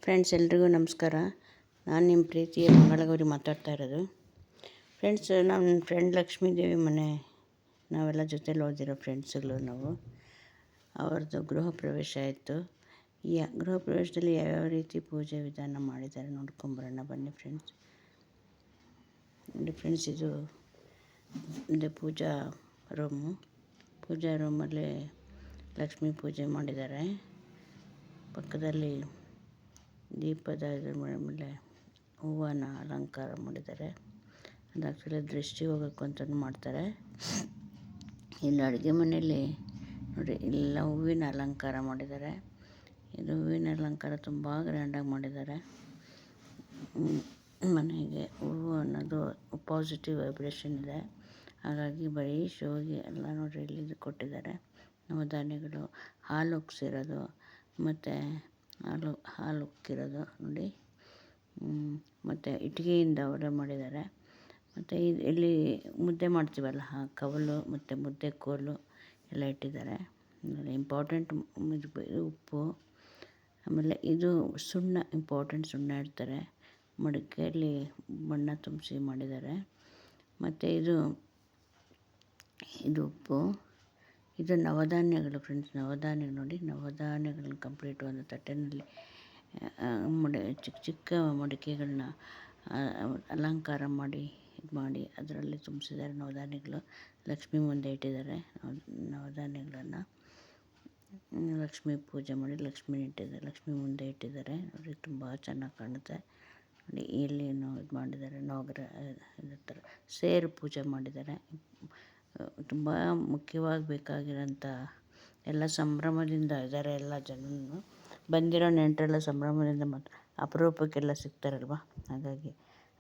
Friends, ಎಲ್ರಿಗೂ ನಮಸ್ಕಾರ. ನಾನು ನಿಮ್ಮ ಪ್ರೀತಿಯ ಮಂಗಳಗೌರಿ ಮಾತಾಡ್ತಾ ಇರೋದು. ಫ್ರೆಂಡ್ಸ್, ನಮ್ಮ ಫ್ರೆಂಡ್ ಲಕ್ಷ್ಮೀದೇವಿ ಮನೆ ನಾವೆಲ್ಲ ಜೊತೆಲಿ ಓದಿರೋ ಫ್ರೆಂಡ್ಸ್ಗಳು ನಾವು. ಅವ್ರದ್ದು ಗೃಹ ಪ್ರವೇಶ ಆಯಿತು. ಈ ಗೃಹ ಪ್ರವೇಶದಲ್ಲಿ ಯಾವ್ಯಾವ ರೀತಿ ಪೂಜೆ ವಿಧಾನ ಮಾಡಿದ್ದಾರೆ ನೋಡ್ಕೊಂಬರೋಣ ಬನ್ನಿ ಫ್ರೆಂಡ್ಸ್. ನೋಡಿ ಫ್ರೆಂಡ್ಸ್, ಇದು ಪೂಜಾ ರೂಮಲ್ಲಿ ಲಕ್ಷ್ಮೀ ಪೂಜೆ ಮಾಡಿದ್ದಾರೆ. ಪಕ್ಕದಲ್ಲಿ ದೀಪದ ಮೇಲೆ ಹೂವನ ಅಲಂಕಾರ ಮಾಡಿದ್ದಾರೆ. ಅದು ಆ್ಯಕ್ಚುಲಿ ದೃಷ್ಟಿ ಹೋಗೋಕ್ಕೂ ಅಂತಲೂ ಮಾಡ್ತಾರೆ. ಇಲ್ಲಿ ಅಡುಗೆ ಮನೆಯಲ್ಲಿ ನೋಡಿ ಎಲ್ಲ ಹೂವಿನ ಅಲಂಕಾರ ಮಾಡಿದ್ದಾರೆ. ಇದು ಹೂವಿನ ಅಲಂಕಾರ ತುಂಬ ಗ್ರ್ಯಾಂಡಾಗಿ ಮಾಡಿದ್ದಾರೆ. ಮನೆಗೆ ಹೂವು ಅನ್ನೋದು ಪಾಸಿಟಿವ್ ವೈಬ್ರೇಷನ್ ಇದೆ. ಹಾಗಾಗಿ ಬರೀ ಶೋಗೆ ಎಲ್ಲ ನೋಡ್ರಿ ಇಲ್ಲಿ ಕೊಟ್ಟಿದ್ದಾರೆ. ನವಧಾನ್ಯಗಳು, ಹಾಲು ಉಕ್ಸಿರೋದು ಮತ್ತು ಹಾಲು ಉಕ್ಕಿರೋದು ನೋಡಿ. ಮತ್ತು ಇಟ್ಟಿಗೆಯಿಂದ ಒಲೆ ಮಾಡಿದ್ದಾರೆ. ಮತ್ತು ಇಲ್ಲಿ ಮುದ್ದೆ ಮಾಡ್ತೀವಲ್ಲ ಕವಲು ಮತ್ತು ಮುದ್ದೆ ಕೋಲು ಎಲ್ಲ ಇಟ್ಟಿದ್ದಾರೆ. ಇಂಪಾರ್ಟೆಂಟ್ ಉಪ್ಪು, ಆಮೇಲೆ ಇದು ಸುಣ್ಣ, ಇಂಪಾರ್ಟೆಂಟ್ ಸುಣ್ಣ ಇಡ್ತಾರೆ. ಮಡಿಕೆಯಲ್ಲಿ ಬಣ್ಣ ತುಂಬಿಸಿ ಮಾಡಿದ್ದಾರೆ. ಮತ್ತು ಇದು ಉಪ್ಪು, ಇದು ನವಧಾನ್ಯಗಳು ಫ್ರೆಂಡ್ಸ್. ನೋಡಿ, ನವಧಾನ್ಯಗಳನ್ನ ಕಂಪ್ಲೀಟ್ ಒಂದು ತಟ್ಟೆನಲ್ಲಿ ಚಿಕ್ಕ ಚಿಕ್ಕ ಮಡಿಕೆಗಳನ್ನ ಅಲಂಕಾರ ಮಾಡಿ ಅದರಲ್ಲಿ ತುಂಬಿಸಿದ್ದಾರೆ ನವಧಾನ್ಯಗಳು. ಲಕ್ಷ್ಮಿ ಮುಂದೆ ಇಟ್ಟಿದ್ದಾರೆ ನವಧಾನ್ಯಗಳನ್ನು. ಲಕ್ಷ್ಮೀ ಪೂಜೆ ಮಾಡಿ ಲಕ್ಷ್ಮಿ ಮುಂದೆ ಇಟ್ಟಿದ್ದಾರೆ ನೋಡಿ. ತುಂಬ ಚೆನ್ನಾಗಿ ಕಾಣುತ್ತೆ ನೋಡಿ. ಇಲ್ಲಿ ಇದು ಮಾಡಿದ್ದಾರೆ, ಥರ ಸೇರು ಪೂಜೆ ಮಾಡಿದ್ದಾರೆ. ತುಂಬ ಮುಖ್ಯವಾಗಿ ಬೇಕಾಗಿರೋಂಥ ಎಲ್ಲ ಸಂಭ್ರಮದಿಂದ ಇದ್ದಾರೆ. ಎಲ್ಲ ಜನನು ಬಂದಿರೋ ನೆಂಟರೆಲ್ಲ ಸಂಭ್ರಮದಿಂದ ಮತ್ತು ಅಪರೂಪಕ್ಕೆಲ್ಲ ಸಿಗ್ತಾರಲ್ವ, ಹಾಗಾಗಿ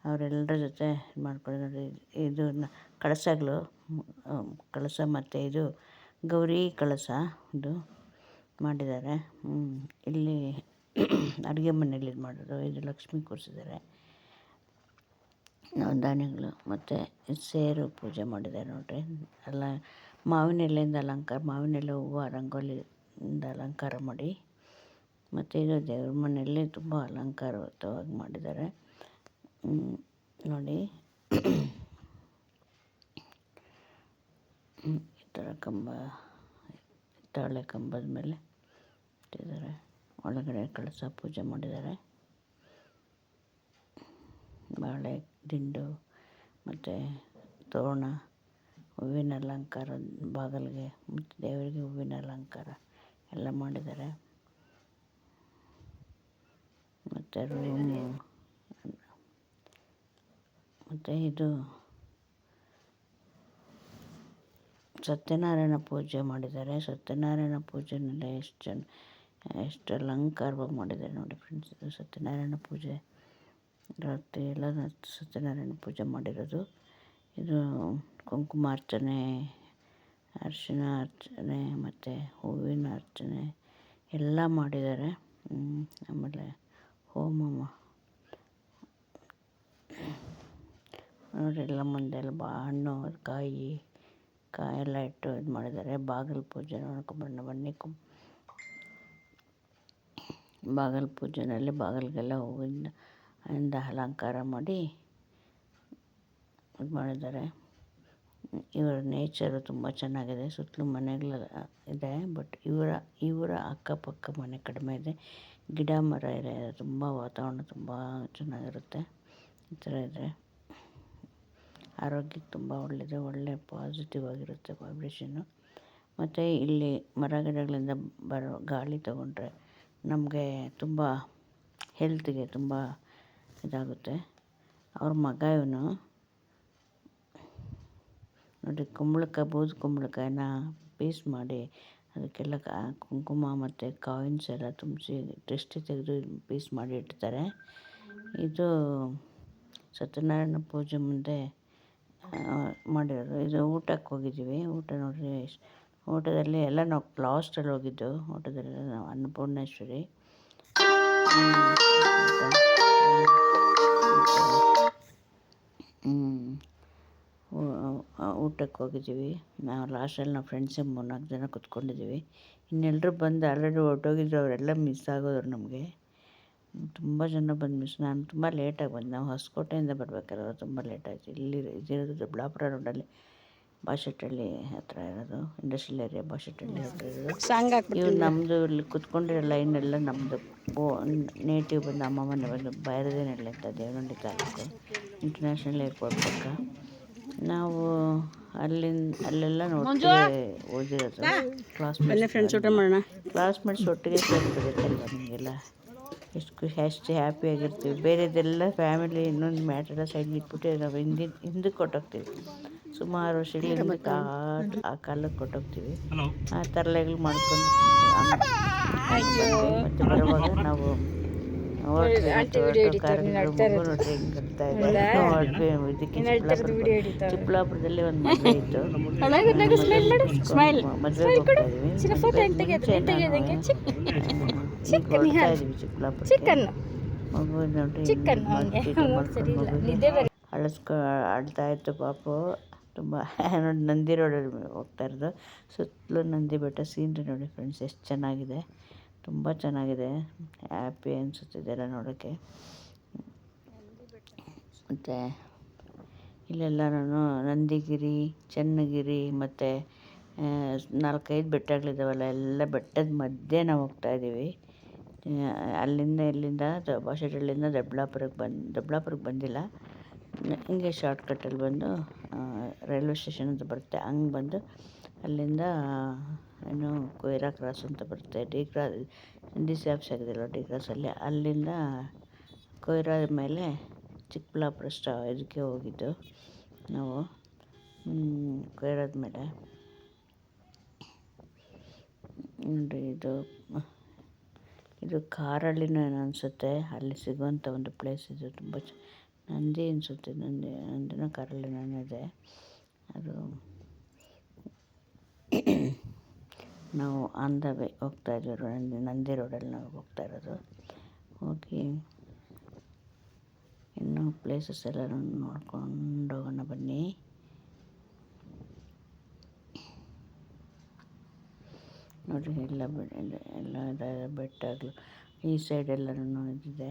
ಅವರೆಲ್ಲರ ಜೊತೆ ಮಾಡ್ಕೊಂಡು ಇದು ಕಳಸ ಮತ್ತು ಇದು ಗೌರಿ ಕಳಸ ಇದು ಮಾಡಿದ್ದಾರೆ. ಇಲ್ಲಿ ಅಡುಗೆ ಮನೆಯಲ್ಲಿ ಇದು ಮಾಡೋದು. ಇದು ಲಕ್ಷ್ಮಿ ಕೂರಿಸಿದ್ದಾರೆ. ನವಧಾನ್ಯಗಳು ಮತ್ತು ಸೇರು ಪೂಜೆ ಮಾಡಿದ್ದಾರೆ ನೋಡಿರಿ. ಎಲ್ಲ ಮಾವಿನ ಎಲೆ ಹೂವು ರಂಗೋಲಿಯಿಂದ ಅಲಂಕಾರ ಮಾಡಿ, ಮತ್ತು ಇದು ದೇವ್ರ ಮನೆಯಲ್ಲಿ ತುಂಬ ಅಲಂಕಾರಯುತವಾಗಿ ಮಾಡಿದ್ದಾರೆ ನೋಡಿ. ಈ ಥರ ತಾಳೆ ಕಂಬದ ಮೇಲೆ ಇಟ್ಟಿದ್ದಾರೆ. ಒಳಗಡೆ ಕಳಸ ಪೂಜೆ ಮಾಡಿದ್ದಾರೆ. ಬಾಳೆ ದಿಂಡು ಮತ್ತು ತೋರಣ, ಹೂವಿನ ಅಲಂಕಾರ, ಬಾಗಿಲಿಗೆ ಮತ್ತು ದೇವರಿಗೆ ಹೂವಿನ ಅಲಂಕಾರ ಎಲ್ಲ ಮಾಡಿದ್ದಾರೆ. ಮತ್ತು ರೂಮು, ಮತ್ತು ಇದು ಸತ್ಯನಾರಾಯಣ ಪೂಜೆ ಮಾಡಿದ್ದಾರೆ. ಸತ್ಯನಾರಾಯಣ ಪೂಜೆನೆಲ್ಲ ಎಷ್ಟು ಅಲಂಕಾರವಾಗಿ ಮಾಡಿದ್ದಾರೆ ನೋಡಿ ಫ್ರೆಂಡ್ಸ್. ಇದು ಸತ್ಯನಾರಾಯಣ ಪೂಜೆ ರಾತ್ರಿ ಎಲ್ಲ ಸತ್ಯನಾರಾಯಣ ಪೂಜೆ ಮಾಡಿರೋದು. ಇದು ಕುಂಕುಮಾರ್ಚನೆ, ಅರಿಶಿನ ಅರ್ಚನೆ ಮತ್ತು ಹೂವಿನ ಅರ್ಚನೆ ಎಲ್ಲ ಮಾಡಿದ್ದಾರೆ. ಆಮೇಲೆ ಹೋಮ ನೋಡಿ. ಎಲ್ಲ ಮುಂದೆ ಎಲ್ಲ ಹಣ್ಣು ಕಾಯಿ ಎಲ್ಲ ಇಟ್ಟು ಇದು ಮಾಡಿದ್ದಾರೆ. ಬಾಗಿಲು ಪೂಜೆ ನೋಡ್ಕೊಂಬರೋಣ ಬನ್ನಿ. ಬಾಗಿಲು ಪೂಜೆಯಲ್ಲಿ ಬಾಗಿಲಿಗೆಲ್ಲ ಹೂವಿಂದ ಅಲಂಕಾರ ಮಾಡಿ ಇದು ಮಾಡಿದ್ದಾರೆ. ಇವರ ನೇಚರು ತುಂಬ ಚೆನ್ನಾಗಿದೆ. ಸುತ್ತಲೂ ಮನೆಗಳು ಇದೆ, ಬಟ್ ಇವರ ಅಕ್ಕಪಕ್ಕ ಮನೆ ಕಡಿಮೆ ಇದೆ. ಗಿಡ ಮರ ಎಲ್ಲ ಇದೆ. ತುಂಬ ವಾತಾವರಣ ತುಂಬ ಚೆನ್ನಾಗಿರುತ್ತೆ. ಈ ಥರ ಇದ್ದರೆ ಆರೋಗ್ಯಕ್ಕೆ ತುಂಬ ಒಳ್ಳೆ ಪಾಸಿಟಿವ್ ಆಗಿರುತ್ತೆ ವೈಬ್ರೇಷನ್ನು. ಮತ್ತು ಇಲ್ಲಿ ಮರಗಿಡಗಳಿಂದ ಬರೋ ಗಾಳಿ ತಗೊಂಡ್ರೆ ನಮಗೆ ತುಂಬ ಹೆಲ್ತಿಗೆ ತುಂಬ ಇದಾಗುತ್ತೆ. ಅವ್ರ ಮಗ ಇವನು ನೋಡಿ. ಬೂದು ಕುಂಬಳಕಾಯಿನ ಪೀಸ್ ಮಾಡಿ ಅದಕ್ಕೆಲ್ಲ ಕುಂಕುಮ ಮತ್ತು ಕಾಯಿನ್ಸ್ ಎಲ್ಲ ತುಂಬಿಸಿ ದೃಷ್ಟಿ ತೆಗೆದು ಪೀಸ್ ಮಾಡಿ ಇಡ್ತಾರೆ. ಇದು ಸತ್ಯನಾರಾಯಣ ಪೂಜೆ ಮುಂದೆ ಮಾಡಿರೋದು. ಇದು ಊಟಕ್ಕೆ ಹೋಗಿದ್ದೀವಿ. ಊಟ ನೋಡಿರಿ, ಊಟದಲ್ಲಿ ಎಲ್ಲ ನಾವು ಲಾಸ್ಟಲ್ಲಿ ಹೋಗಿದ್ದು. ಊಟದಲ್ಲಿ ನಾವು ಅನ್ನಪೂರ್ಣೇಶ್ವರಿ ಊಟಕ್ಕೆ ಹೋಗಿದ್ದೀವಿ. ನಾವು ಲಾಸ್ಟಲ್ಲಿ ನಾವು ಫ್ರೆಂಡ್ಸೇ 3-4 ಜನ ಕೂತ್ಕೊಂಡಿದ್ದೀವಿ. ಇನ್ನೆಲ್ಲರೂ ಬಂದು ಆಲ್ರೆಡಿ ಹೊರಟೋಗಿದ್ರು. ಅವರೆಲ್ಲ ಮಿಸ್ ಆಗೋದ್ರು ನಮಗೆ. ತುಂಬ ಜನ ಬಂದು ನಾನು ತುಂಬ ಲೇಟಾಗಿ ಬಂದೆ. ನಾವು ಹೊಸಕೋಟೆಯಿಂದ ಬರ್ಬೇಕಾದ್ರೆ ತುಂಬ ಲೇಟ್ ಆಯಿತು. ಇಲ್ಲಿ ಇದಿರೋದು ದೊಡ್ಡಬಳ್ಳಾಪುರ ರೋಡಲ್ಲಿ, ಬಾಶೆಟ್ಟಹಳ್ಳಿ ಹತ್ರ ಇರೋದು, ಇಂಡಸ್ಟ್ರಿಯಲ್ ಏರಿಯಾ ಬಾಶೆಟ್ಟಹಳ್ಳಿ ಹತ್ರ ಇರೋದು. ಇವು ನಮ್ಮದು ಇಲ್ಲಿ ಕುತ್ಕೊಂಡಿರೋ ಲೈನ್ ಎಲ್ಲ ನಮ್ಮದು ನೇಟಿವ್ ಬಂದು ಅಮ್ಮ ಮನೆ ಬಂದು ಬೈರದೇನಹಳ್ಳಿ ಅಂತ, ದೇವನಹಳ್ಳಿ ತಾಲೂಕು, ಇಂಟರ್ನ್ಯಾಷನಲ್ ಏರ್ಪೋರ್ಟ್ ಪಕ್ಕ. ನಾವು ಅಲ್ಲೆಲ್ಲ ಒಟ್ಟಿಗೆ ಓದಿರೋದು. ಕ್ಲಾಸ್ಮೇಟ್ಸ್ ಒಟ್ಟಿಗೆ ಸೇರ್ಕೋಬೇಕಲ್ವ ನಿಮಗೆಲ್ಲ. ಎಷ್ಟು ಹ್ಯಾಪಿಯಾಗಿರ್ತೀವಿ. ಬೇರೆದೆಲ್ಲ ಫ್ಯಾಮಿಲಿ ಇನ್ನೊಂದು ಮ್ಯಾಟರೆಲ್ಲ ಸೈಡ್ಗೆ ಇಟ್ಬಿಟ್ಟು ನಾವು ಹಿಂದಕ್ಕೆ ಕೊಟ್ಟೋಗ್ತೀವಿ. ಸುಮಾರು ವರ್ಷಗಳು ಹಿಂದಕ್ಕೆ ಆ ಕಾಲಕ್ಕೆ ಕೊಟ್ಟೋಗ್ತೀವಿ. ಆ ತರಲೆಗಳು ಮಾಡ್ಕೊಂಡು ಮತ್ತೆ ಬರುವಾಗ ನಾವು ಚಿಕ್ಕಬಳ್ಳಾಪುರದಲ್ಲಿ ಒಂದು ಮದುವೆ ಇತ್ತು. ಮದುವೆಗೆ ಹೋಗ್ತಾ ಇದೀವಿ. ಚಿಕ್ಕಬಳ್ಳಾಪುರಕ್ಕೆ ಮಗು ನೋಡ್ರಿ ಆಡ್ತಾ ಇತ್ತು ಪಾಪು. ತುಂಬ ನೋಡಿ ನಂದಿ ರೋಡಲ್ಲಿ ಹೋಗ್ತಾ ಇರೋದು. ಸುತ್ತಲೂ ನಂದಿ ಬೆಟ್ಟ. ಸೀನ್ರಿ ನೋಡಿ ಫ್ರೆಂಡ್ಸ್, ಎಷ್ಟು ಚೆನ್ನಾಗಿದೆ, ತುಂಬ ಚೆನ್ನಾಗಿದೆ. ಹ್ಯಾಪಿ ಅನಿಸುತ್ತೆ ಇದೆಲ್ಲ ನೋಡೋಕ್ಕೆ. ಮತ್ತು ಇಲ್ಲೆಲ್ಲನೂ ನಂದಿಗಿರಿ, ಚನ್ನಗಿರಿ ಮತ್ತು 4-5 ಬೆಟ್ಟಗಳಿದ್ದಾವಲ್ಲ, ಎಲ್ಲ ಬೆಟ್ಟದ ಮಧ್ಯೆ ನಾವು ಹೋಗ್ತಾಯಿದ್ದೀವಿ. ಇಲ್ಲಿಂದ ಬಾಶೆಟ್ಟಹಳ್ಳಿಯಿಂದ ದೊಡ್ಡಬಳ್ಳಾಪುರಕ್ಕೆ ಬಂದಿಲ್ಲ, ಹಿಂಗೆ ಶಾರ್ಟ್ಕಟ್ಟಲ್ಲಿ ಬಂದು ರೈಲ್ವೆ ಸ್ಟೇಷನ್ ಅಂತ ಬರುತ್ತೆ, ಹಂಗೆ ಬಂದು ಅಲ್ಲಿಂದ ಏನು ಕೊಯ್ರಾ ಕ್ರಾಸ್ ಅಂತ ಬರುತ್ತೆ, ಡಿ ಸಿ ಆಫೀಸ್ ಆಗಿದೆಯಲ್ಲ ಡಿ ಕ್ರಾಸಲ್ಲಿ, ಅಲ್ಲಿಂದ ಕೊಯ್ರಾ ಮೇಲೆ ಚಿಕ್ಕಬಳ್ಳಾಪುರ ಇದಕ್ಕೆ ಹೋಗಿದ್ದು ನಾವು. ಕೊಯ್ರಾದ ಮೇಲೆ ನೋಡಿರಿ, ಇದು ಕಾರಹಳ್ಳಿನೂ ಏನೋ ಅನಿಸುತ್ತೆ, ಅಲ್ಲಿ ಸಿಗುವಂಥ ಒಂದು ಪ್ಲೇಸ್ ಇದು. ತುಂಬ ನಂದಿ ಅನಿಸುತ್ತೆ, ನಂದಿನೋ ಕಾರಹಳ್ಳಿನೋ ಇದೆ ಅದು. ನಾವು ಆನ್ ದ ವೇ ಹೋಗ್ತಾ ಇದ್ದೀವಿ, ನಂದಿ ರೋಡಲ್ಲಿ ನಾವು ಹೋಗ್ತಾ ಇರೋದು. ಹೋಗಿ ಇನ್ನೂ ಪ್ಲೇಸಸ್ ಎಲ್ಲ ನೋಡ್ಕೊಂಡು ಹೋಗೋಣ ಬನ್ನಿ. ನೋಡಿರಿ, ಎಲ್ಲ ಬೆಟ್ಟಗಳು ಈ ಸೈಡ್ ಎಲ್ಲನೂ ಇದಿದೆ.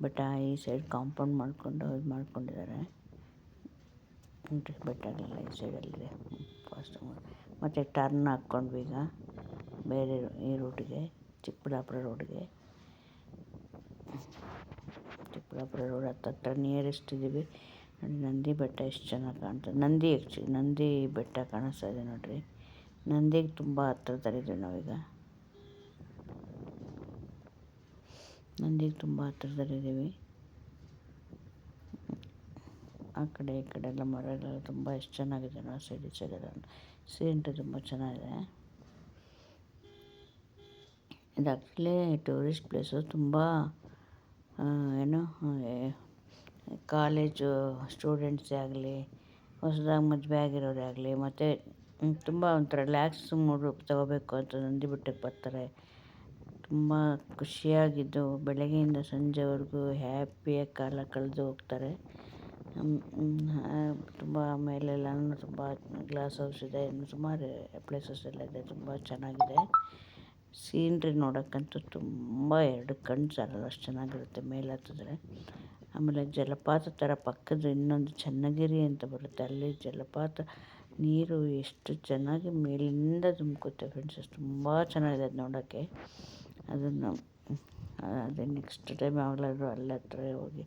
ಬಟ್ ಈ ಸೈಡ್ ಕಾಂಪೌಂಡ್ ಮಾಡಿಕೊಂಡು ಇದು ಮಾಡ್ಕೊಂಡಿದ್ದಾರೆ ನೋಡಿರಿ. ಬೆಟ್ಟಗಳೆಲ್ಲ ಈ ಸೈಡಲ್ಲಿದೆ. ಫಾಸ್ಟ್ ಮತ್ತು ಟರ್ನ್ ಹಾಕ್ಕೊಂಡ್ವಿ ಈಗ ಬೇರೆ ಈ ರೂಟಿಗೆ, ಚಿಕ್ಕಬಳ್ಳಾಪುರ ರೋಡ್ಗೆ. ಚಿಕ್ಕಬಳ್ಳಾಪುರ ರೋಡ್ ಹತ್ತತ್ರ ನಿಯರೆಸ್ಟ್ ಇದ್ದೀವಿ. ನೋಡಿ ನಂದಿ ಬೆಟ್ಟ ಎಷ್ಟು ಚೆನ್ನಾಗಿ ಕಾಣ್ತದೆ. ನಂದಿ ಬೆಟ್ಟ ಕಾಣಿಸ್ತಾ ಇದೆ ನೋಡಿರಿ. ನಂದಿಗೆ ತುಂಬ ಹತ್ರದಲ್ಲಿದ್ದೀವಿ ನಾವೀಗ. ನಂದಿಗೆ ತುಂಬ ಹತ್ರದಲ್ಲಿದ್ದೀವಿ. ಆ ಕಡೆ ಈ ಕಡೆ ಎಲ್ಲ ಮರಗಳೆಲ್ಲ ತುಂಬ ಎಷ್ಟು ಚೆನ್ನಾಗಿದೆ ಆ ಸೈಡ್ ಈ ಸೈಡೆಲ್ಲ ಸೀನ್ರಿ ತುಂಬ ಚೆನ್ನಾಗಿದೆ. ಇದು ಆ್ಯಕ್ಚುಲಿ ಟೂರಿಸ್ಟ್ ಪ್ಲೇಸು. ತುಂಬ ಏನು ಕಾಲೇಜು ಸ್ಟೂಡೆಂಟ್ಸೇ ಆಗಲಿ, ಹೊಸದಾಗಿ ಮದುವೆ ಆಗಿರೋರೇ ಆಗಲಿ, ಮತ್ತು ತುಂಬ ಒಂಥರ ರಿಲ್ಯಾಕ್ಸ್ ಮೂಡು ತಗೋಬೇಕು ಅಂತ ನಂದಿ ಬೆಟ್ಟಕ್ಕೆ ಬರ್ತಾರೆ. ತುಂಬ ಖುಷಿಯಾಗಿದ್ದು ಬೆಳಗ್ಗೆಯಿಂದ ಸಂಜೆವರೆಗೂ ಹ್ಯಾಪಿಯಾಗಿ ಕಾಲ ಕಳೆದು ಹೋಗ್ತಾರೆ. ತುಂಬ ಮೇಲೆಲ್ಲನೂ ತುಂಬ ಗ್ಲಾಸ್ ಹೌಸ್ ಇದೆ, ಇನ್ನು ಸುಮಾರು ಪ್ಲೇಸಸ್ ಎಲ್ಲ ಇದೆ. ತುಂಬ ಚೆನ್ನಾಗಿದೆ. ಸೀನ್ರಿ ನೋಡೋಕ್ಕಂತೂ ತುಂಬ 2 ಕಣ್ಣು ಸಾಲಲ್ಲ, ಅಷ್ಟು ಚೆನ್ನಾಗಿರುತ್ತೆ ಮೇಲೆ ಹತ್ತಿದ್ರೆ. ಆಮೇಲೆ ಜಲಪಾತ ಥರ ಪಕ್ಕದ ಇನ್ನೊಂದು ಚನ್ನಗಿರಿ ಅಂತ ಬರುತ್ತೆ, ಅಲ್ಲಿ ಜಲಪಾತ ನೀರು ಎಷ್ಟು ಚೆನ್ನಾಗಿ ಮೇಲಿಂದ ಧುಮುಕುತ್ತೆ ಫ್ರೆಂಡ್ಸ್. ತುಂಬ ಚೆನ್ನಾಗಿದೆ ಅದು ನೋಡೋಕ್ಕೆ. ಅದನ್ನು ಅದೇ ನೆಕ್ಸ್ಟ್ ಟೈಮ್ ಯಾವಾಗಲಾದ್ರೂ ಅಲ್ಲಿ ಹತ್ರ ಹೋಗಿ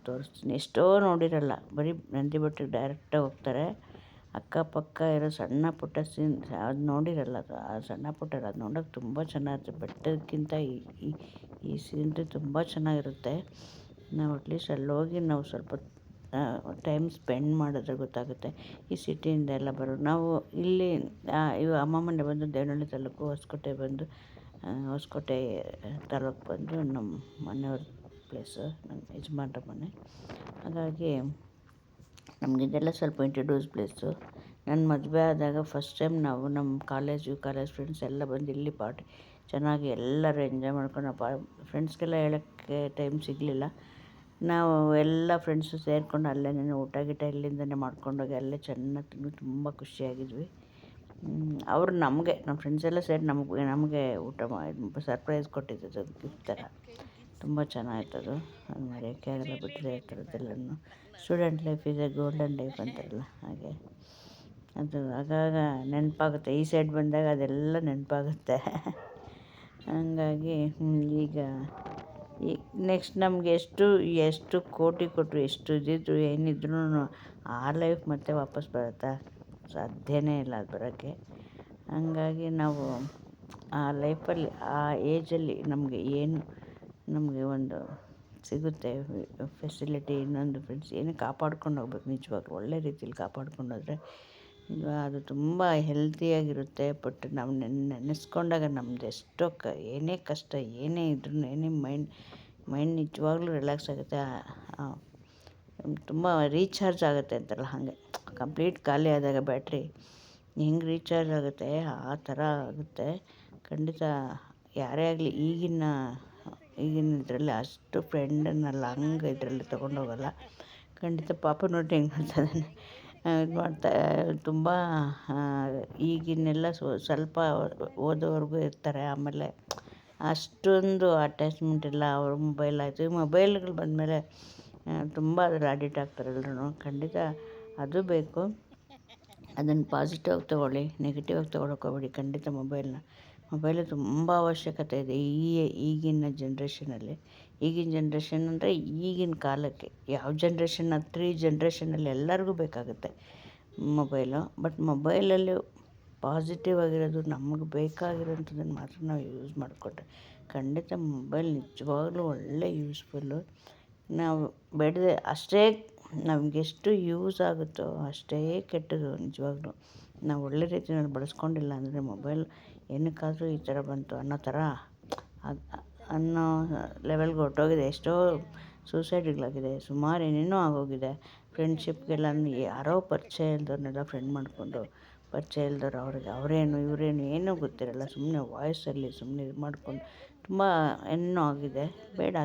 ತೋರಿಸ್ತೀನಿ. ಎಷ್ಟೋ ನೋಡಿರಲ್ಲ, ಬರೀ ನಂದಿ ಬೆಟ್ಟಕ್ಕೆ ಡೈರೆಕ್ಟಾಗಿ ಹೋಗ್ತಾರೆ. ಅಕ್ಕಪಕ್ಕ ಇರೋ ಸಣ್ಣ ಪುಟ್ಟ ಸೀನ್ ಅದು ನೋಡಿರಲ್ಲ. ಆ ಸಣ್ಣ ಪುಟ್ಟ ಅದು ನೋಡೋಕೆ ತುಂಬ ಚೆನ್ನಾಗಿರುತ್ತೆ. ಬೆಟ್ಟಕ್ಕಿಂತ ಈ ಸೀನ್ರಿ ತುಂಬ ಚೆನ್ನಾಗಿರುತ್ತೆ. ನಾವು ಅಟ್ಲೀಸ್ಟ್ ಅಲ್ಲಿ ಹೋಗಿ ನಾವು ಸ್ವಲ್ಪ ಟೈಮ್ ಸ್ಪೆಂಡ್ ಮಾಡಿದ್ರೆ ಗೊತ್ತಾಗುತ್ತೆ ಈ ಸಿಟಿಯಿಂದ ಎಲ್ಲ ಬರೋದು. ನಾವು ಇಲ್ಲಿ ಇವು ಅಮ್ಮ ಮನೆ ಬಂದು ದೇವನಹಳ್ಳಿ ತಾಲೂಕು, ಹೊಸಕೋಟೆ ತಾಲೂಕು ಬಂದು ನಮ್ಮ ಮನೆಯವ್ರ ಪ್ಲೇಸು, ನಮ್ಮ ಯಜಮಾನ್ರ ಮನೆ. ಹಾಗಾಗಿ ನಮಗಿದೆಲ್ಲ ಸ್ವಲ್ಪ ಇಂಟ್ರಡ್ಯೂಸ್ ಪ್ಲೇಸು. ನನ್ನ ಮದುವೆ ಆದಾಗ ಫಸ್ಟ್ ಟೈಮ್ ನಾವು ನಮ್ಮ ಕಾಲೇಜ್ ಫ್ರೆಂಡ್ಸ್ ಎಲ್ಲ ಬಂದು ಇಲ್ಲಿ ಪಾರ್ಟಿ ಚೆನ್ನಾಗಿ ಎಲ್ಲರೂ ಎಂಜಾಯ್ ಮಾಡ್ಕೊಂಡು, ಫ್ರೆಂಡ್ಸ್ಗೆಲ್ಲ ಹೇಳೋಕ್ಕೆ ಟೈಮ್ ಸಿಗಲಿಲ್ಲ. ನಾವು ಎಲ್ಲ ಫ್ರೆಂಡ್ಸು ಸೇರಿಕೊಂಡು ಅಲ್ಲೇ ಊಟ ಗೀಟ ಇಲ್ಲಿಂದನೇ ಮಾಡ್ಕೊಂಡೋಗಿ ಅಲ್ಲೇ ಚೆನ್ನಾಗಿ ತಿಂದು ತುಂಬ ಖುಷಿಯಾಗಿದ್ವಿ. ಅವರು ನಮಗೆ ನಮ್ಮ ಫ್ರೆಂಡ್ಸ್ ಎಲ್ಲ ಸೇರಿ ನಮಗೆ ಊಟ ಮಾಡಿ ಸರ್ಪ್ರೈಸ್ ಕೊಟ್ಟಿದ್ದು ಗಿಫ್ಟ್ ಥರ. ತುಂಬ ಚೆನ್ನಾಗಿತ್ತದು. ಅದು ಮರೆಯೋಕ್ಕೆ ಆಗಲ್ಲ, ಬಿಟ್ಟರೆ ಆ ಥರದ್ದೆಲ್ಲನೂ. Student life is a golden life ಅಂತಾರಲ್ಲ ಹಾಗೆ. ಅದು ಆಗಾಗ ನೆನಪಾಗುತ್ತೆ, ಈ ಸೈಡ್ ಬಂದಾಗ ಅದೆಲ್ಲ ನೆನಪಾಗುತ್ತೆ. ಹಂಗಾಗಿ ಈಗ ನೆಕ್ಸ್ಟ್ ನಮಗೆ ಎಷ್ಟು ಕೋಟಿ ಕೊಟ್ಟರು, ಎಷ್ಟು ಇದ್ದಿದ್ರು ಏನಿದ್ರೂ ಆ ಲೈಫ್ ಮತ್ತೆ ವಾಪಸ್ ಬರುತ್ತಾ? ಸಾಧ್ಯನೇ ಇಲ್ಲ ಅದು ಬರೋಕ್ಕೆ. ಹಂಗಾಗಿ ನಾವು ಆ ಲೈಫಲ್ಲಿ ಆ ಏಜಲ್ಲಿ ನಮಗೆ ಒಂದು ಸಿಗುತ್ತೆ ಫೆಸಿಲಿಟಿ. ಇನ್ನೊಂದು ಫ್ರೆಂಡ್ಸ್ ಏನೇ ಕಾಪಾಡ್ಕೊಂಡು ಹೋಗ್ಬೇಕು, ನಿಜವಾಗ್ಲೂ ಒಳ್ಳೆ ರೀತಿಲಿ ಕಾಪಾಡ್ಕೊಂಡು ಹೋದರೆ ಈಗ ಅದು ತುಂಬ ಹೆಲ್ತಿಯಾಗಿರುತ್ತೆ. ಬಟ್ ನಾವು ನೆನೆಸ್ಕೊಂಡಾಗ ನಮ್ದು ಎಷ್ಟೋ ಏನೇ ಕಷ್ಟ ಏನೇ ಇದ್ರೂ ಏನೇ ಮೈಂಡ್ ನಿಜವಾಗ್ಲೂ ರಿಲ್ಯಾಕ್ಸ್ ಆಗುತ್ತೆ. ತುಂಬ ರೀಚಾರ್ಜ್ ಆಗುತ್ತೆ ಅಂತಾರಲ್ಲ ಹಾಗೆ. ಕಂಪ್ಲೀಟ್ ಖಾಲಿ ಆದಾಗ ಬ್ಯಾಟ್ರಿ ಹೆಂಗೆ ರೀಚಾರ್ಜ್ ಆಗುತ್ತೆ ಆ ಥರ ಆಗುತ್ತೆ. ಖಂಡಿತ ಯಾರೇ ಆಗಲಿ ಈಗಿನ ಇದರಲ್ಲಿ ಅಷ್ಟು ಫ್ರೆಂಡನ್ನೆಲ್ಲ ಹಂಗೆ ಇದರಲ್ಲಿ ತೊಗೊಂಡೋಗಲ್ಲ. ಖಂಡಿತ ಪಾಪ ನೋಡಿ ಹೆಂಗೆ ಮಾಡ್ತಾಯಿದ್ದಾನೆ, ಇದು ಮಾಡ್ತಾ ತುಂಬ ಈಗಿನೆಲ್ಲ ಸ್ವಲ್ಪ ಓದೋವರೆಗೂ ಇರ್ತಾರೆ. ಆಮೇಲೆ ಅಷ್ಟೊಂದು ಅಟ್ಯಾಚ್ಮೆಂಟ್ ಇಲ್ಲ. ಅವ್ರ ಮೊಬೈಲ್ ಆಯಿತು, ಈ ಮೊಬೈಲ್ಗಳು ಬಂದಮೇಲೆ ತುಂಬ ಅದರಲ್ಲಿ ಅಡಿಕ್ಟ್ ಆಗ್ತಾರೆ ಎಲ್ರೂ. ಖಂಡಿತ ಅದು ಬೇಕು, ಅದನ್ನು ಪಾಸಿಟಿವ್ ಆಗಿ ತೊಗೊಳ್ಳಿ, ನೆಗೆಟಿವ್ ಆಗಿ ತೊಗೊಳಕ್ಕೆ ಹೋಗ್ಬೇಡಿ. ಖಂಡಿತ ಮೊಬೈಲು ತುಂಬ ಅವಶ್ಯಕತೆ ಇದೆ ಈಗಿನ ಜನ್ರೇಷನಲ್ಲಿ. ಈಗಿನ ಜನ್ರೇಷನ್ ಅಂದರೆ ಈಗಿನ ಕಾಲಕ್ಕೆ ಯಾವ ಜನ್ರೇಷನ್ 3 ಜನ್ರೇಷನಲ್ಲಿ ಎಲ್ಲರಿಗೂ ಬೇಕಾಗುತ್ತೆ ಮೊಬೈಲು. ಬಟ್ ಮೊಬೈಲಲ್ಲಿ ಪಾಸಿಟಿವ್ ಆಗಿರೋದು, ನಮಗೆ ಬೇಕಾಗಿರೋಂಥದ್ದನ್ನು ಮಾತ್ರ ನಾವು ಯೂಸ್ ಮಾಡಿಕೊಂಡ್ರೆ ಖಂಡಿತ ಮೊಬೈಲ್ ನಿಜವಾಗ್ಲೂ ಒಳ್ಳೆ ಯೂಸ್ಫುಲ್ಲು. ನಾವು ಬೇಡದೆ ಅಷ್ಟೇ ನಮಗೆಷ್ಟು ಯೂಸ್ ಆಗುತ್ತೋ ಅಷ್ಟೇ ಕೆಟ್ಟದು. ನಿಜವಾಗ್ಲೂ ನಾವು ಒಳ್ಳೆ ರೀತಿಯಲ್ಲಿ ಬಳಸ್ಕೊಂಡಿಲ್ಲ ಅಂದರೆ ಮೊಬೈಲ್ ಏನಕ್ಕಾದರೂ ಈ ಥರ ಬಂತು ಅನ್ನೋ ಲೆವೆಲ್ಗೆ ಹೊರಟೋಗಿದೆ. ಎಷ್ಟೋ ಸೂಸೈಡ್ಗಳಾಗಿದೆ, ಸುಮಾರು ಏನೇನೋ ಆಗೋಗಿದೆ. ಫ್ರೆಂಡ್ಶಿಪ್ಗೆಲ್ಲ ಯಾರೋ ಪರಿಚಯ ಇಲ್ದವ್ರನ್ನೆಲ್ಲ ಫ್ರೆಂಡ್ ಮಾಡಿಕೊಂಡು, ಪರಿಚಯ ಇಲ್ದವ್ರು ಅವರೇನು ಇವರೇನು ಏನೂ ಗೊತ್ತಿರಲ್ಲ, ಸುಮ್ಮನೆ ವಾಯ್ಸಲ್ಲಿ ಸುಮ್ಮನೆ ಇದು ಮಾಡ್ಕೊಂಡು ತುಂಬ ಏನೋ ಆಗಿದೆ. ಬೇಡ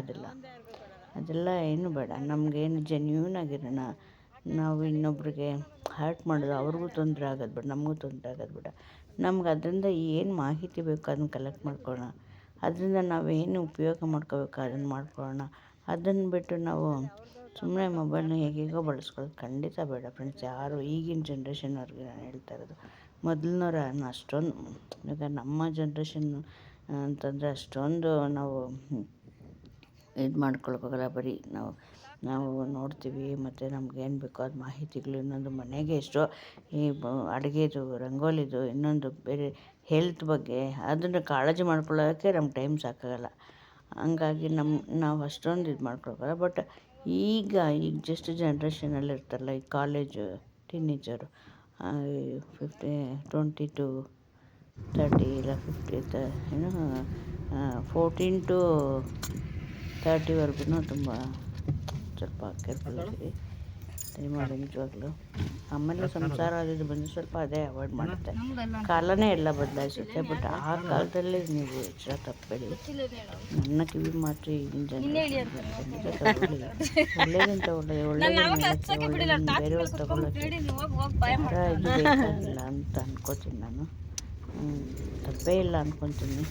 ಅದೆಲ್ಲ ಏನೂ ಬೇಡ. ನಮಗೇನು ಜೆನ್ಯೂನ್ ಆಗಿರೋಣ. ನಾವು ಇನ್ನೊಬ್ರಿಗೆ ಹರ್ಟ್ ಮಾಡೋದು, ಅವ್ರಿಗೂ ತೊಂದರೆ ಆಗೋದು ಬೇಡ, ನಮಗೂ ತೊಂದರೆ ಆಗೋದು ಬೇಡ. ನಮ್ಗೆ ಅದರಿಂದ ಏನು ಮಾಹಿತಿ ಬೇಕೋ ಅದನ್ನು ಕಲೆಕ್ಟ್ ಮಾಡ್ಕೊಳ್ಳೋಣ. ಅದರಿಂದ ನಾವೇನು ಉಪಯೋಗ ಮಾಡ್ಕೋಬೇಕು ಅದನ್ನು ಮಾಡ್ಕೊಳ್ಳೋಣ. ಅದನ್ನು ಬಿಟ್ಟು ನಾವು ಸುಮ್ಮನೆ ಮೊಬೈಲ್ನ ಹೇಗೇಗೋ ಬಳಸ್ಕೊಳ್ಳೋದು ಖಂಡಿತ ಬೇಡ ಫ್ರೆಂಡ್ಸ್. ಯಾರು ಈಗಿನ ಜನ್ರೇಷನ್ನವ್ರಿಗೆ ನಾನು ಹೇಳ್ತಾ ಇರೋದು, ಮೊದಲಿನವ್ರು ಅಷ್ಟೊಂದು ಈಗ ನಮ್ಮ ಜನ್ರೇಷನ್ ಅಂತಂದರೆ ಅಷ್ಟೊಂದು ನಾವು ಇದು ಮಾಡ್ಕೊಳಕ್ಕೋಗಲ್ಲ. ಬರೀ ನಾವು ನೋಡ್ತೀವಿ ಮತ್ತು ನಮ್ಗೇನು ಬೇಕೋ ಅದು ಮಾಹಿತಿಗಳು. ಇನ್ನೊಂದು ಮನೆಗೆ ಎಷ್ಟೋ ಈ ಅಡುಗೆದು, ರಂಗೋಲಿದು, ಇನ್ನೊಂದು ಬೇರೆ ಹೆಲ್ತ್ ಬಗ್ಗೆ ಅದನ್ನು ಕಾಳಜಿ ಮಾಡ್ಕೊಳ್ಳೋಕ್ಕೆ ನಮ್ಗೆ ಟೈಮ್ ಸಾಕಾಗಲ್ಲ. ಹಂಗಾಗಿ ನಾವು ಅಷ್ಟೊಂದು ಇದು ಮಾಡ್ಕೊಳಕ್ಕಾಗಲ್ಲ. ಬಟ್ ಈಗ ಜಸ್ಟ್ ಜನ್ರೇಷನಲ್ಲಿ ಇರ್ತಾರಲ್ಲ, ಈ ಕಾಲೇಜು ಟೀನೇಜರು 20 to 30 ಇಲ್ಲ 14 to 30ವರೆಗೂ ತುಂಬ ಸ್ವಲ್ಪ ಕೇರ್ಫುಲ್ ಆಗಿರಿ ದಯಮಾಡಿ ನಿಜವಾಗ್ಲೂ. ಆಮೇಲೆ ಸಂಸಾರ ಅದು ಬಂದು ಸ್ವಲ್ಪ ಅದೇ ಅವಾಯ್ಡ್ ಮಾಡುತ್ತೆ. ಕಾಲನೇ ಎಲ್ಲ ಬದಲಾಯಿಸುತ್ತೆ. ಬಟ್ ಆ ಕಾಲದಲ್ಲಿ ನೀವು ಎಚ್ಚರ ತಪ್ಪಬೇಡಿ. ನನ್ನ ಕಿವಿ ಮಾತ್ರ ಈಗಿನ ಜನ ಒಳ್ಳೇದಂತ ಬೇರೆಯವ್ರು ತಗೊಳ್ಳೋಕ್ಕೆ ಇದು ಬೇಕಾಗಿಲ್ಲ ಅಂತ ಅನ್ಕೋತೀನಿ ನಾನು. ತಪ್ಪೇ ಇಲ್ಲ ಅಂದ್ಕೊತೀನಿ.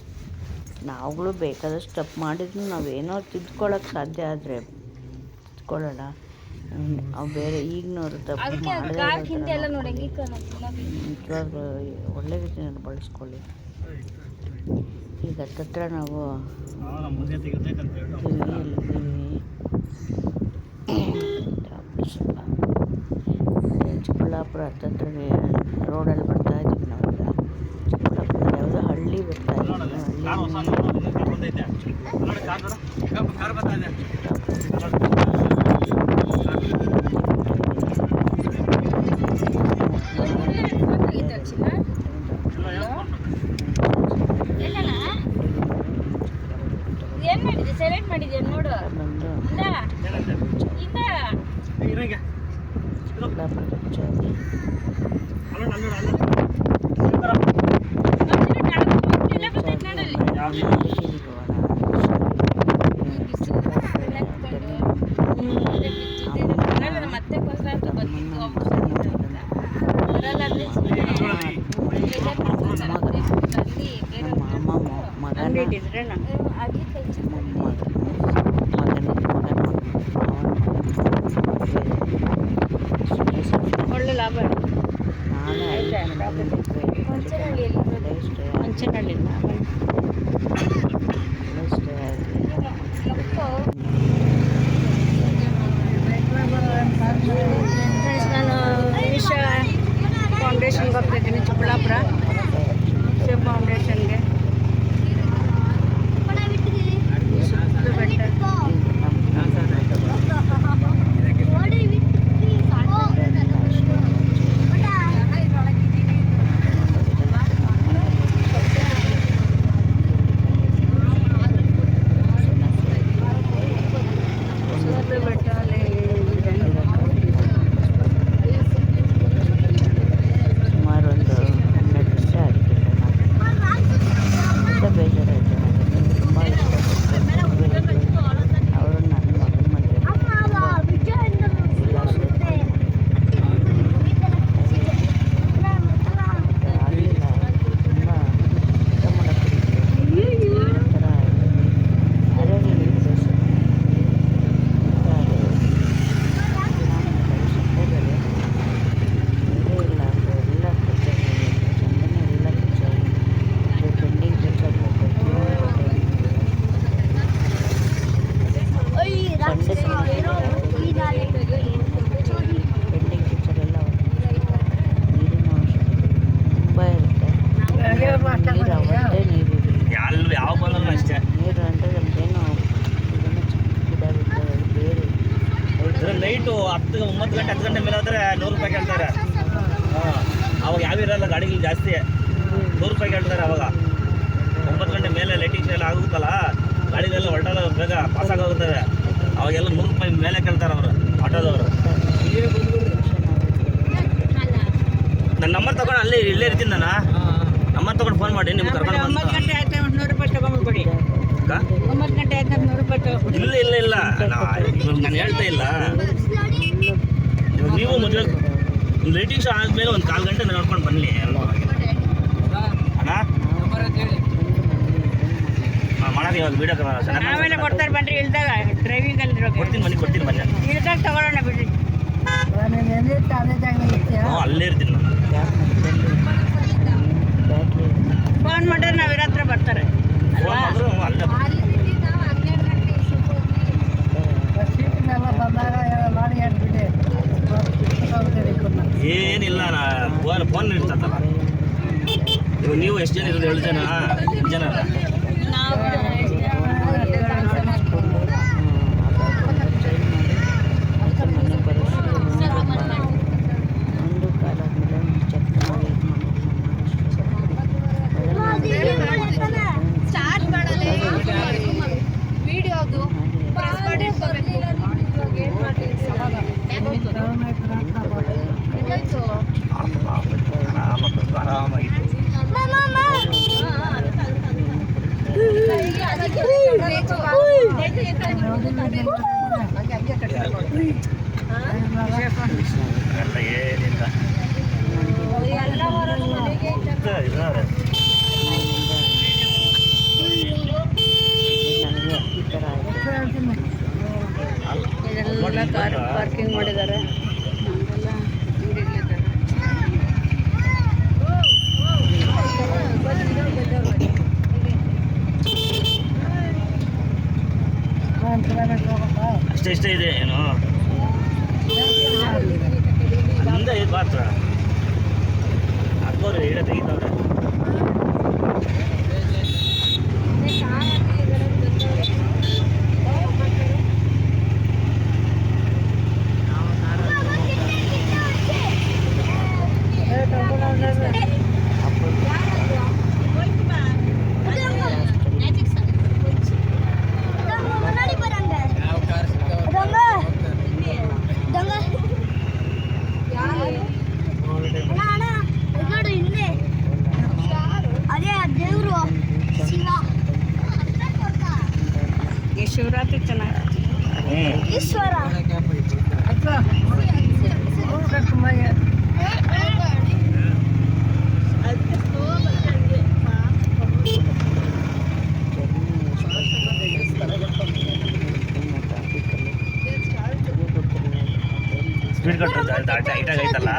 ನಾವುಗಳು ಬೇಕಾದಷ್ಟು ತಪ್ಪು ಮಾಡಿದ್ರು ನಾವೇನೋ ತಿದ್ಕೊಳ್ಳೋಕೆ ಸಾಧ್ಯ ಆದರೆ ತಿದ್ಕೊಳ್ಳೋಣ. ಅವು ಬೇರೆ ಈಗಿನವರು ತಪ್ಪು ಮಾಡಿದ್ರೆ ನಿಜವಾಗ್ಲೂ ಒಳ್ಳೆ ರೀತಿಯಲ್ಲಿ ಬಳಸ್ಕೊಳ್ಳಿ. ಈಗ ಹತ್ತತ್ರ ನಾವು ಚಿಕ್ಕಬಳ್ಳಾಪುರ ಹತ್ತತ್ರ ರೋಡಲ್ಲಿ ಬರ್ತಾ ಇದ್ದೀವಿ ನಾವೀಗ. ಚಿಕ್ಕಬಳ್ಳಾಪುರ ಯಾವುದೋ ಹಳ್ಳಿ ಬರ್ತಾ ಇದ್ದೀವಿ. ಸೆಲೆಕ್ಟ್ ಮಾಡಿದ್ಯಾ ನೋಡು. ಮತ್ತೆ ನೈಟು 10 ಮೇಲೆ ಹೋದರೆ 100 ರೂಪಾಯಿ ಕೇಳ್ತಾರೆ. ಅವಾಗ ಯಾವ ಇರಲ್ಲ ಗಾಡಿಗಳು ಜಾಸ್ತಿ, 100 ರೂಪಾಯಿ ಕೇಳ್ತಾರೆ. ಅವಾಗ 9 ಗಂಟೆ ಮೇಲೆ ಲೈಟಿಂಗ್ಸ್ ಎಲ್ಲ ಆಗುತ್ತಲ್ಲ, ಗಾಡಿಗಳೆಲ್ಲ ಹೊರಟಲ್ಲ ಬೇಗ ಪಾಸ್ ಆಗೋಗುತ್ತವೆ. ಅವಾಗೆಲ್ಲ 100 ರೂಪಾಯಿ ಮೇಲೆ ಕೇಳ್ತಾರೆ ಅವರು ಆಟೋದವರು. ನನ್ನ ನಂಬರ್ ತಗೊಂಡು ಇಲ್ಲೇ ಇರ್ತೀನಿ ನಾನು. ನಂಬರ್ ತಗೊಂಡು ಫೋನ್ ಮಾಡಿ ನಿಮ್ಗೆ ಕರ್ಕೊಂಡು 9 ಗಂಟೆ ಆಯ್ತು 100 ರೂಪಾಯಿ ತಗೊಂಡ್ಬಿಡಿ. 9 ಗಂಟೆ ಆಯ್ತು 100 ರೂಪಾಯಿ ತಗೊಂಡು. ಇಲ್ಲ ಇವಾಗ ನಾನು ಹೇಳ್ತಾ ಇಲ್ಲ. ಇವಾಗ ನೀವು ಮದುವೆ ಲೈಟಿಂಗ್ ಶೋ ಆದಮೇಲೆ ಒಂದು 1/4 ಗಂಟೆ ನೋಡ್ಕೊಂಡು ಬನ್ನಿ ಅಣ್ಣ. ಮಾಡೋದು ಇವಾಗ ವೀಡಿಯೋ ಆಮೇಲೆ ಕೊಡ್ತಾರೆ ಬನ್ರಿ. ಇಲ್ದಾಗ ಡ್ರೈವಿಂಗಲ್ಲಿ ಕೊಡ್ತೀನಿ ಬನ್ನಿ. ಇಲ್ದಾಗ ತಗೊಳ್ಳೋಣ ಬಿಡ್ರಿ. ಅಲ್ಲೇ ಇರ್ತೀನಿ ನಾನು. ಫೋನ್ ಮಾಡಿದ್ರೆ ನಾವು ಇರೋ ಹತ್ರ ಬರ್ತಾರೆ. ಫೋನ್ ಮಾಡಿದ್ರು ಅಲ್ಲೇ ಏನಿಲ್ಲ. ಫೋನ್ ಇರ್ತದಲ್ಲ. ಇವಾಗ ನೀವು ಎಷ್ಟು ಜನ ಇರೋದು? 7 ಜನ 8 ಜನ. ಎಲ್ಲ ಏನಿಲ್ಲ. ಇದೆಲ್ಲ ಕಾರ್ ಪಾರ್ಕಿಂಗ್ ಮಾಡಿದ್ದಾರೆ. ಅಷ್ಟೇ ಇದೆ ಏನು ಮುಂದೆ ಇದು ಮಾತ್ರ ಹಾಕೋರು ಈಡ ತೆಗಿತವ್ರೆ. ಶಿವರಾತ್ರಿ ಚೆನ್ನಾಗಿ ಸ್ಪೀಡ್ ಕಟ್ಟೋದು ಹೈಟಾಗಿ ಐತಲ್ಲ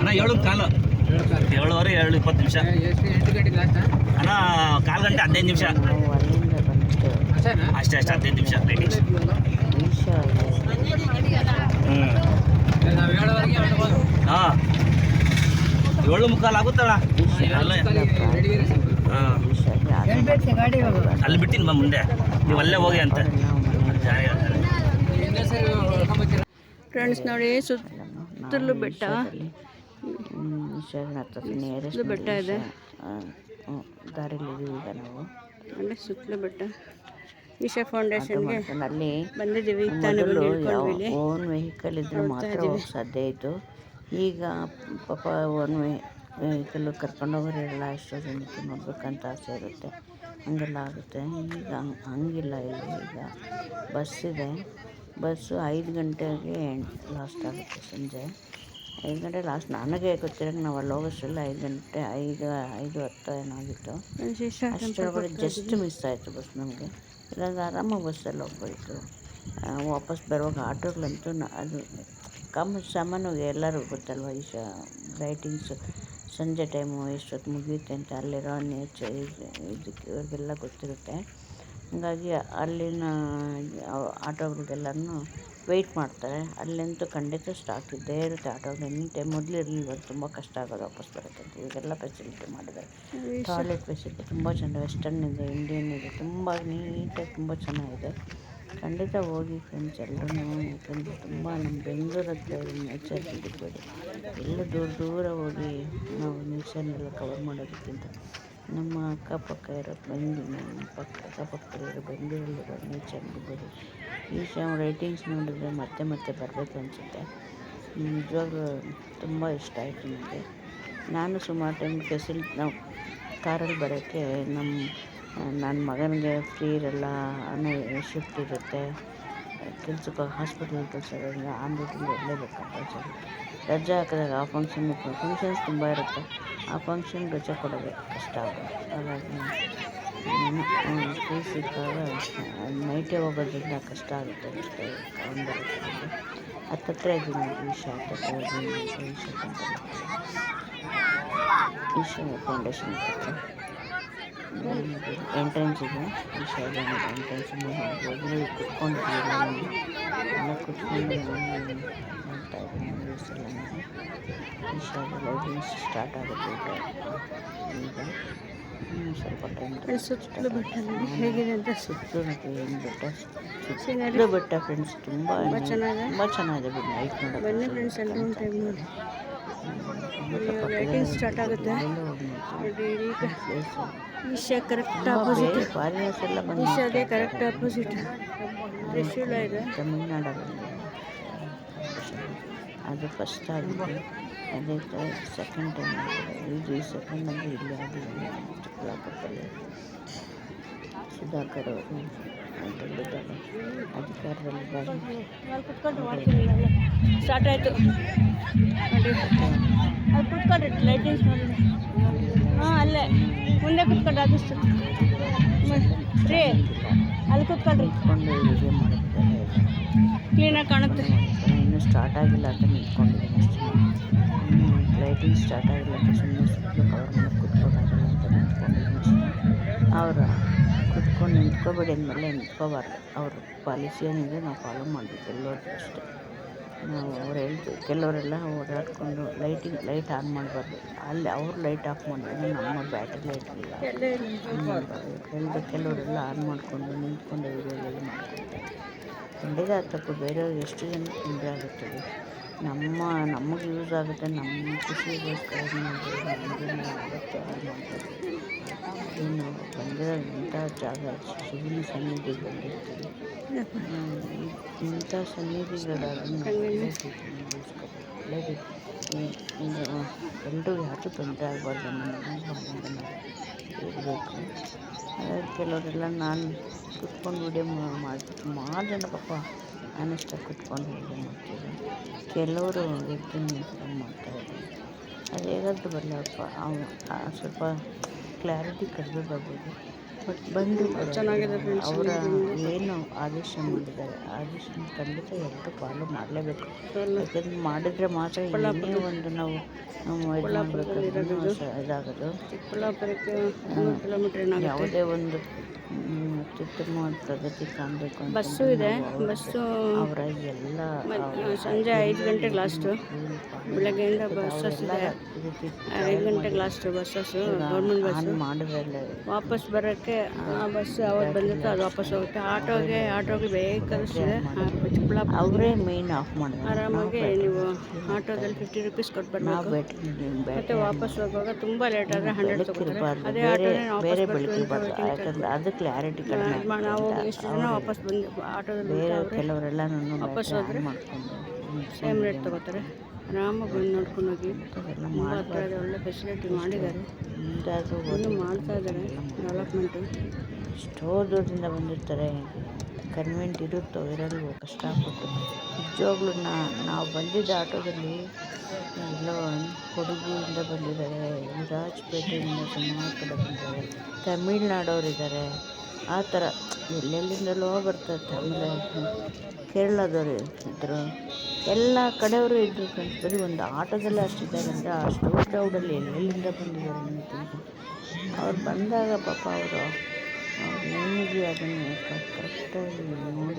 ಅಣ್ಣ. 7:15 7:20 7:20 ಅಣ್ಣ. 1/4 ಗಂಟೆ 15 ನಿಮಿಷ ಅಷ್ಟೇ 15 ನಿಮಿಷ ಲೈಟಿಂಗ್ಸ್. ಹಾಂ 7:45 ಆಗುತ್ತಲ್ಲ. ಅಲ್ಲಿ ಬಿಡ್ತೀನಿ ಬಾ ಮುಂದೆ, ನೀವು ಅಲ್ಲೇ ಹೋಗಿ ಅಂತ. ಫ್ರೆಂಡ್ಸ್ ನೋಡಿ, ಸುತ್ತಲೂ ಬೆಟ್ಟ ಬೆಟ್ಟ ಇದೆ. ದಾರಿಲಿದ್ದೀವಿ ಈಗ ನಾವು. ಅಂದರೆ ಸುತ್ತಲೂ ಬೆಟ್ಟ. ಈಶಾ ಫೌಂಡೇಶನ್ಗೆ ಅಲ್ಲಿ ಬಂದಿದ್ದೀವಿ. ಓನ್ ವೆಹಿಕಲ್ ಇದ್ರೆ ಮಾತ್ರ ಹೋಗಕ್ಕೆ ಸಾಧ್ಯ ಇತ್ತು. ಈಗ ಪಾಪ ಓನ್ ವೆಹಿಕಲ್ ಕರ್ಕೊಂಡೋಗೋರೆಲ್ಲ ಎಷ್ಟೋ ಜನಕ್ಕೆ ನೋಡ್ಬೇಕಂತ ಆಸೆ ಇರುತ್ತೆ, ಹಂಗೆಲ್ಲ ಆಗುತ್ತೆ. ಈಗ ಹಂಗಿಲ್ಲ. ಇಲ್ಲಿ ಈಗ ಬಸ್ ಇದೆ. ಬಸ್ಸು 5 ಗಂಟೆಗೆ ಲಾಸ್ಟ್ ಆಗುತ್ತೆ. ಸಂಜೆ 5 ಗಂಟೆ ಲಾಸ್ಟ್. ನನಗೆ ಗೊತ್ತಿರೋಂಗೆ ನಾವು ಅಲ್ಲಿ ಹೋಗೋಷ್ಟೆಲ್ಲ 5 ಗಂಟೆ 5:10 ಏನಾಗಿತ್ತು. ಅಷ್ಟರೊಳಗಡೆ ಜಸ್ಟ್ ಮಿಸ್ ಆಯಿತು ಬಸ್ ನಮಗೆ. ಇಲ್ಲಾಂದ್ರೆ ಆರಾಮಾಗಿ ಬಸ್ಸಲ್ಲಿ ಹೋಗ್ಬೋಯಿತ್ತು. ವಾಪಸ್ ಬರುವಾಗ ಆಟೋಗಳಂತೂ ಅದು ಸಾಮಾನ್ಯವಾಗಿ ಎಲ್ಲರಿಗೂ ಗೊತ್ತಲ್ವ, ಈ ಲೈಟಿಂಗ್ಸು ಸಂಜೆ ಟೈಮು ಎಷ್ಟೊತ್ತು ಮುಗಿಯುತ್ತೆ ಅಂತ ಅಲ್ಲಿರೋ ನೇಚರ್ ಇದಕ್ಕೆ ಇವ್ರಿಗೆಲ್ಲ ಗೊತ್ತಿರುತ್ತೆ. ಹಾಗಾಗಿ ಅಲ್ಲಿನ ಆಟೋಗಳಿಗೆಲ್ಲನೂ ವೆಯ್ಟ್ ಮಾಡ್ತಾರೆ. ಅಲ್ಲಂತೂ ಖಂಡಿತ ಸ್ಟಾಕ್ ಇದ್ದೇ ಇರುತ್ತೆ ಆಟೋಗಳು ಎನಿ ಟೈಮ್. ಮೊದಲು ಇರಲಿಲ್ಲ, ತುಂಬ ಕಷ್ಟ ಆಗೋದು ವಾಪಸ್ ಬರೋಕ್ಕೆ ಅಂತ. ಇವಾಗೆಲ್ಲ ಫೆಸಿಲಿಟಿ ಮಾಡಿದ್ದಾರೆ. ಟಾಯ್ಲೆಟ್ ಫೆಸಿಲಿಟಿ ತುಂಬ ಚೆನ್ನಾಗಿ ವೆಸ್ಟರ್ನ್ ಇದೆ, ಇಂಡಿಯನ್ ಇದೆ, ತುಂಬ ನೀಟಾಗಿ ತುಂಬ ಚೆನ್ನಾಗಿದೆ. ಖಂಡಿತ ಹೋಗಿ ಫ್ರೆಂಡ್ಸ್ ಎಲ್ಲರೂ. ಯಾಕಂದರೆ ತುಂಬ ನಮ್ಮ ಬೆಂಗಳೂರು ಹತ್ರ ನೇಚರ್ ಬಿಡಬೇಡಿ. ಎಲ್ಲ ದೂರ ಹೋಗಿ ನಾವು ನೇಚರ್ನೆಲ್ಲ ಕವರ್ ಮಾಡೋದಕ್ಕಿಂತ ನಮ್ಮ ಅಕ್ಕಪಕ್ಕ ಇರೋ ಅಕ್ಕಪಕ್ಕದಲ್ಲಿರೋ ಬೆಂಗಳೂರಲ್ಲಿರೋ ನೇಚರ್ ಬಿಡಬೇಡಿ. ಈ ರೈಟಿಂಗ್ಸ್ ನೋಡಿದ್ರೆ ಮತ್ತೆ ಬರಬೇಕು ಅನಿಸುತ್ತೆ. ನಿಜವಾಗ್ಲೂ ತುಂಬ ಇಷ್ಟ ಆಯಿತು ನನಗೆ. ನಾನು ಸುಮಾರು ಟೈಮ್ ನಾವು ಕಾರಲ್ಲಿ ಬರೋಕ್ಕೆ ನನ್ನ ಮಗನಿಗೆ ಫ್ರೀ ಇರಲ್ಲ, ಶಿಫ್ಟ್ ಇರುತ್ತೆ, ಕೆಲ್ಸಕ್ಕೆ ಹಾಸ್ಪಿಟಲ್ ಕೆಲಸ ಇರೋದ್ರಿಂದ ಆನ್ ಡ್ಯೂಟಿಲಿ ಇರಲೇಬೇಕು ಕಂಪಲ್ಸರಿ. ರಜೆ ಹಾಕಿದಾಗ ಆ ಫಂಕ್ಷನ್ಸ್ ತುಂಬ ಇರುತ್ತೆ. ಆ ಫಂಕ್ಷನ್ ರಜೆ ಕೊಡೋದು ಕಷ್ಟ ಆಗೋದು. ಹಾಗಾಗಿ ನಾನು ಫ್ರೀ ಸಿಕ್ಕಾಗ ನೈಟೇ ಹೋಗೋದ್ರಿಂದ ಕಷ್ಟ ಆಗುತ್ತೆ ಅಷ್ಟೇ. ಬರೋಕ್ಕೆ ಹತ್ತತ್ರ ಇದ್ದೀನಿ, ಈಶಾ ಫೌಂಡೇಶನ್ ಹತ್ತಿರ ಎಂಟ್ರೆನ್ಸ್ ಇದೆ. ಈಶಾ ಎಂಟ್ರೆನ್ಸ್ ಹೋಗಿ ಕುತ್ಕೊಂಡಿದ್ದೀವಿ. ಎಲ್ಲ ಕುತ್ಕೊಂಡು ನೋಡ್ತಾ ಇದ್ದೀನಿ ನ್ಯೂಸ್ ಎಲ್ಲ. ಈಶಾದ ಲೈಟಿಂಗ್ಸ್ ಸ್ಟಾರ್ಟ್ ಆಗುತ್ತೆ ಈಗ ಸ್ವಲ್ಪ ಟೈಮ್. ಸುತ್ತಲೂ ಬೆಟ್ಟ ಹೇಗಿದೆ ಅಂತ ಸುತ್ತಲೂ ಏನು ಬೆಟ್ಟ ಫ್ರೆಂಡ್ಸ್ ತುಂಬ ಚೆನ್ನಾಗಿದೆ ಬಿಡಿ. ನೈಟ್ ನೋಡೋದು ಬನ್ನಿ ಫ್ರೆಂಡ್ಸ್, ಎಲ್ಲರೂ ಒಂದು ಟೈಮ್ ನೋಡಿ. ಲೈಟಿಂಗ್ ಸ್ಟಾರ್ಟ್ ಆಗುತ್ತೆ. ಈಶಾ ಕರೆಕ್ಟ್ ಆಪೋಸಿಟ್, ಫಾರಿನರ್ಸ್ ಎಲ್ಲ ಬಂದು ಈಶಾಗೆ ಕರೆಕ್ಟ್ ಆಪೋಸಿಟ್ ತ್ರಿಶೂಲ ಇದೆ. ತಮಿಳ್ನಾಡಲ್ಲಿ ಅದು ಫಸ್ಟ್ ಆಗಿದೆ. ಅದೇ ಥರ ಸೆಕೆಂಡ್ ಟೈಮ್ ಆಗಿದೆ. ಇದು ಸೆಕೆಂಡ್ ಅಂದರೆ ಇಲ್ಲಿ ಆಗಿದೆ ಚಿಕ್ಕಬಳ್ಳಾಪುರದಲ್ಲಿ. ಸುಧಾಕರ್ ಅವರು ದೊಡ್ಡದಾಗಿ ಅಧಿಕಾರದಲ್ಲಿ ಸ್ಟಾರ್ಟ್ ಆಯಿತು ನೋಡಿ. ಅಲ್ಲಿ ಕೂತ್ಕೊಂಡ್ರಿ, ಲೈಟಿಂಗ್ಸ್ ನೋಡಿ. ಹಾಂ, ಅಲ್ಲೇ ಮುಂದೆ ಕೂತ್ಕೊಂಡ್ರೆ ಆದಷ್ಟು ರೀ, ಅಲ್ಲಿ ಕೂತ್ಕೊಳ್ರಿ, ನಿಂತ್ಕೊಂಡು ವಿಡಿಯೋ ಮಾಡ್ತಿದ್ದಾರೆ. ಕ್ಲೀನಾಗಿ ಕಾಣುತ್ತೆ. ಇನ್ನೂ ಸ್ಟಾರ್ಟ್ ಆಗಿಲ್ಲ ಅಂತ ನಿಂತ್ಕೊಂಡಿದ್ದೀನಿ ಅಷ್ಟೇ. ಲೈಟಿಂಗ್ ಸ್ಟಾರ್ಟ್ ಆಗಿಲ್ಲ ಅಂತ ಸುಮ್ಮನೆ ಸುತ್ತಲೂ ಕವರ್ ಮಾಡಿ ಕೂತ್ಕೊಳ್ಳೋದಿಲ್ಲ ಅಂತ ನಿಂತ್ಕೊಂಡಿದ್ದೀನಿ ಅಷ್ಟೇ. ಅವರು ಕುತ್ಕೊಂಡು ನಿಂತ್ಕೋಬೇಡಿ ಅಂದಮೇಲೆ ನಿಂತ್ಕೋಬಾರ್ದು. ಅವ್ರ ಪಾಲಿಸಿ ಏನಿದೆ ನಾವು ಫಾಲೋ ಮಾಡಬೇಕು ಎಲ್ಲರೂ ಅಷ್ಟೇ. ನಾವು ಅವ್ರು ಹೇಳ್ತೀವಿ. ಕೆಲವರೆಲ್ಲ ಓಡಾಡಿಕೊಂಡು ಲೈಟ್ ಆನ್ ಮಾಡಬಾರ್ದು. ಅಲ್ಲಿ ಅವ್ರು ಲೈಟ್ ಆಫ್ ಮಾಡಿದ್ರೆ ನಮ್ಮ ಬ್ಯಾಟ್ರಿ ಲೈಟ್ ಇಲ್ಲ ಮಾಡಬಾರ್ದು. ಕೆಲವರೆಲ್ಲ ಆನ್ ಮಾಡಿಕೊಂಡು ನಿಂತ್ಕೊಂಡು ವಿಡಿಯೋಗಳೆಲ್ಲ ಮಾಡ್ಕೊತಾರೆ. ಖಂಡಿತ ತಪ್ಪು. ಬೇರೆಯವ್ರಿಗೆ ಎಷ್ಟು ಜನಕ್ಕೆ ತೊಂದರೆ ಆಗುತ್ತದೆ. ನಮಗೆ ಯೂಸ್ ಆಗುತ್ತೆ, ನಮ್ಮ ಖುಷಿಗೋಸ್ಕರ ಏನು ಬಂದಿರೋ ಇಂಥ ಜಾಗ ಶಿವನ ಸನ್ನಿಧಿಗೆ ಬಂದಿರ್ತೀವಿ. ಇಂಥ ಸನ್ನಿಧಿಗಳಾದ್ರೂ ಎಲ್ಲರೂ ಯಾರೂ ತೊಂದರೆ ಆಗಬಾರ್ದು ಅನ್ನೋದನ್ನು ಇರಬೇಕು. ಕೆಲವರೆಲ್ಲ ನಾನು ಕುತ್ಕೊಂಡು ವಿಡಿಯೋ ಮಾಡ್ಬಿಟ್ಟು ಸುಮಾರು ಜನ ಪಾಪ ನಾನಿಷ್ಟಾಗಿ ಕುತ್ಕೊಂಡು ವಿಡಿಯೋ ಮಾಡ್ತಿದ್ದೆ. ಕೆಲವರು ಎದ್ದು ನಿಂತ್ಕೊಂಡು ಮಾಡ್ತಾಯಿದ್ದಾರೆ. ಅದು ಹೇಗಾದರೂ ಬರಲಪ್ಪ, ಸ್ವಲ್ಪ ಕ್ಲಾರಿಟಿ ಕಡಿಮೆ ಬರ್ಬೋದು. ಬಟ್ ಬಂದು ಚೆನ್ನಾಗಿದೆ ಅವರ ಏನು ಆದೇಶ ಮಾಡಿದ್ದಾರೆ ಆದೇಶನ ಖಂಡಿತ ಎಲ್ಲರೂ ಫಾಲೋ ಮಾಡಲೇಬೇಕು. ಯಾಕಂದ್ರೆ ಮಾಡಿದರೆ ಮಾತ್ರ ಏನೇ ಒಂದು ನಾವು ಇದಾಗೋದು. ಚಿಕ್ಕಬಳ್ಳಾಪುರಕ್ಕೆ 100 ಕಿಲೋಮೀಟರ್ ಯಾವುದೇ ಒಂದು ಅತ್ಯುತ್ತಮ ಪ್ರಗತಿ ಕಾಣಬೇಕು ಅಂತ ಬಸ್ಸು ಇದೆ. ಬಸ್ಸು ಅವರ ಎಲ್ಲ ಸಂಜೆ 5 ಗಂಟೆಗೆ ಲಾಸ್ಟು. ಬೆಳಗ್ಗೆಯಿಂದ ಬಸ್ಸಸ್ ಇದೆ. 5 ಗಂಟೆಗೆ ಲಾಸ್ಟು ಬಸ್ಸಸ್ಸು, ಗೌರ್ಮೆಂಟ್ ಬಸ್ಸು. ಮಾಡಿದ್ರಲ್ಲ ವಾಪಸ್ ಬರೋಕ್ಕೆ ಆ ಬಸ್ ಅವತ್ತು ಬಂದಿತ್ತು, ಅದು ವಾಪಸ್ ಹೋಗುತ್ತೆ. ಆಟೋಗೆ ಬೇಕಾದಷ್ಟಿದೆ. ಚಿಕ್ಕಬಳ್ಳಾಪುರ ಅವರೇ ಮೇಯ್ನ್ ಆಫ್ ಮಾಡಿದ್ರು. ಆರಾಮಾಗಿ ನೀವು ಆಟೋದಲ್ಲಿ 50 ರೂಪೀಸ್ ಕೊಟ್ಬಿಡ್ಬೇಕು. ಮತ್ತು ವಾಪಸ್ ಹೋಗುವಾಗ ತುಂಬ ಲೇಟ್ ಆದರೆ 100 ತಗೋತಾರೆ. ಅದೇ ಆಟೋನೇ ಬೇರೆ ಬೆಳಕಿರಬಾರ್ದು. ಯಾಕಂದರೆ ಅದು ಕ್ಲಾರಿಟಿ ಕಡಿಮೆ. ನಾವು ಎಷ್ಟು ಜನ ವಾಪಸ್ ಬಂದು ಆಟೋದಲ್ಲಿ ಕೆಲವರೆಲ್ಲ ವಾಪಸ್ ಹೋದರೆ ಮಾಡಿಕೊಂಡು ಸೇಮ್ ರೇಟ್ ತಗೋತಾರೆ. ಆರಾಮಾಗಿ ಬಂದು ನೋಡ್ಕೊಂಡು ಹೋಗಿ. ತುಂಬ ಹತ್ರ ಇದೆ, ಒಳ್ಳೆ ಫೆಸಿಲಿಟಿ ಮಾಡಿದ್ದಾರೆ. ಇನ್ನೂ ಮಾಡ್ತಾ ಇದ್ದಾರೆ ಡೆವಲಪ್ಮೆಂಟು. ಎಷ್ಟೋ ದೂರದಿಂದ ಬಂದಿರ್ತಾರೆ. ಕನ್ವೆಂಟ್ ಇರುತ್ತೋ ಇರಲ್ವೋ ಕಷ್ಟಪಟ್ಟು. ನಿಜವಾಗ್ಲೂ ನಾವು ಬಂದಿದ್ದ ಆಟೋದಲ್ಲಿ ಎಲ್ಲೋ ಕೊಡಗಿಂದ ಬಂದಿದ್ದಾರೆ, ವಿರಾಜಪೇಟೆಯಿಂದ ಸುಮಾರು ಕಡೆ ಬಂದಿದ್ದಾರೆ, ತಮಿಳ್ನಾಡವ್ರಿದ್ದಾರೆ. ಆ ಥರ ಎಲ್ಲೆಲ್ಲಿಂದಲೋ ಬರ್ತಾರೆ. ಆಮೇಲೆ ಕೇರಳದವರು ಇದ್ದರು, ಎಲ್ಲ ಕಡೆಯವರು ಇದ್ದರು ಫ್ರೆಂಡ್ಸ್. ಬರೀ ಒಂದು ಆಟೋದಲ್ಲೇ ಅಷ್ಟಿದ್ದಾರೆ ಅಂದರೆ ಅಷ್ಟು ಕ್ರೌಡಲ್ಲಿ ಎಲ್ಲೆಲ್ಲಿಂದ ಬಂದಿದ್ದಾರೆ. ಅವ್ರು ಬಂದಾಗ ಪಾಪ ಅವರು ಅವ್ರು ಏನಿದೆಯೋ ಅದನ್ನು ಕರೆಕ್ಟಾಗಿ ನೋಡಿ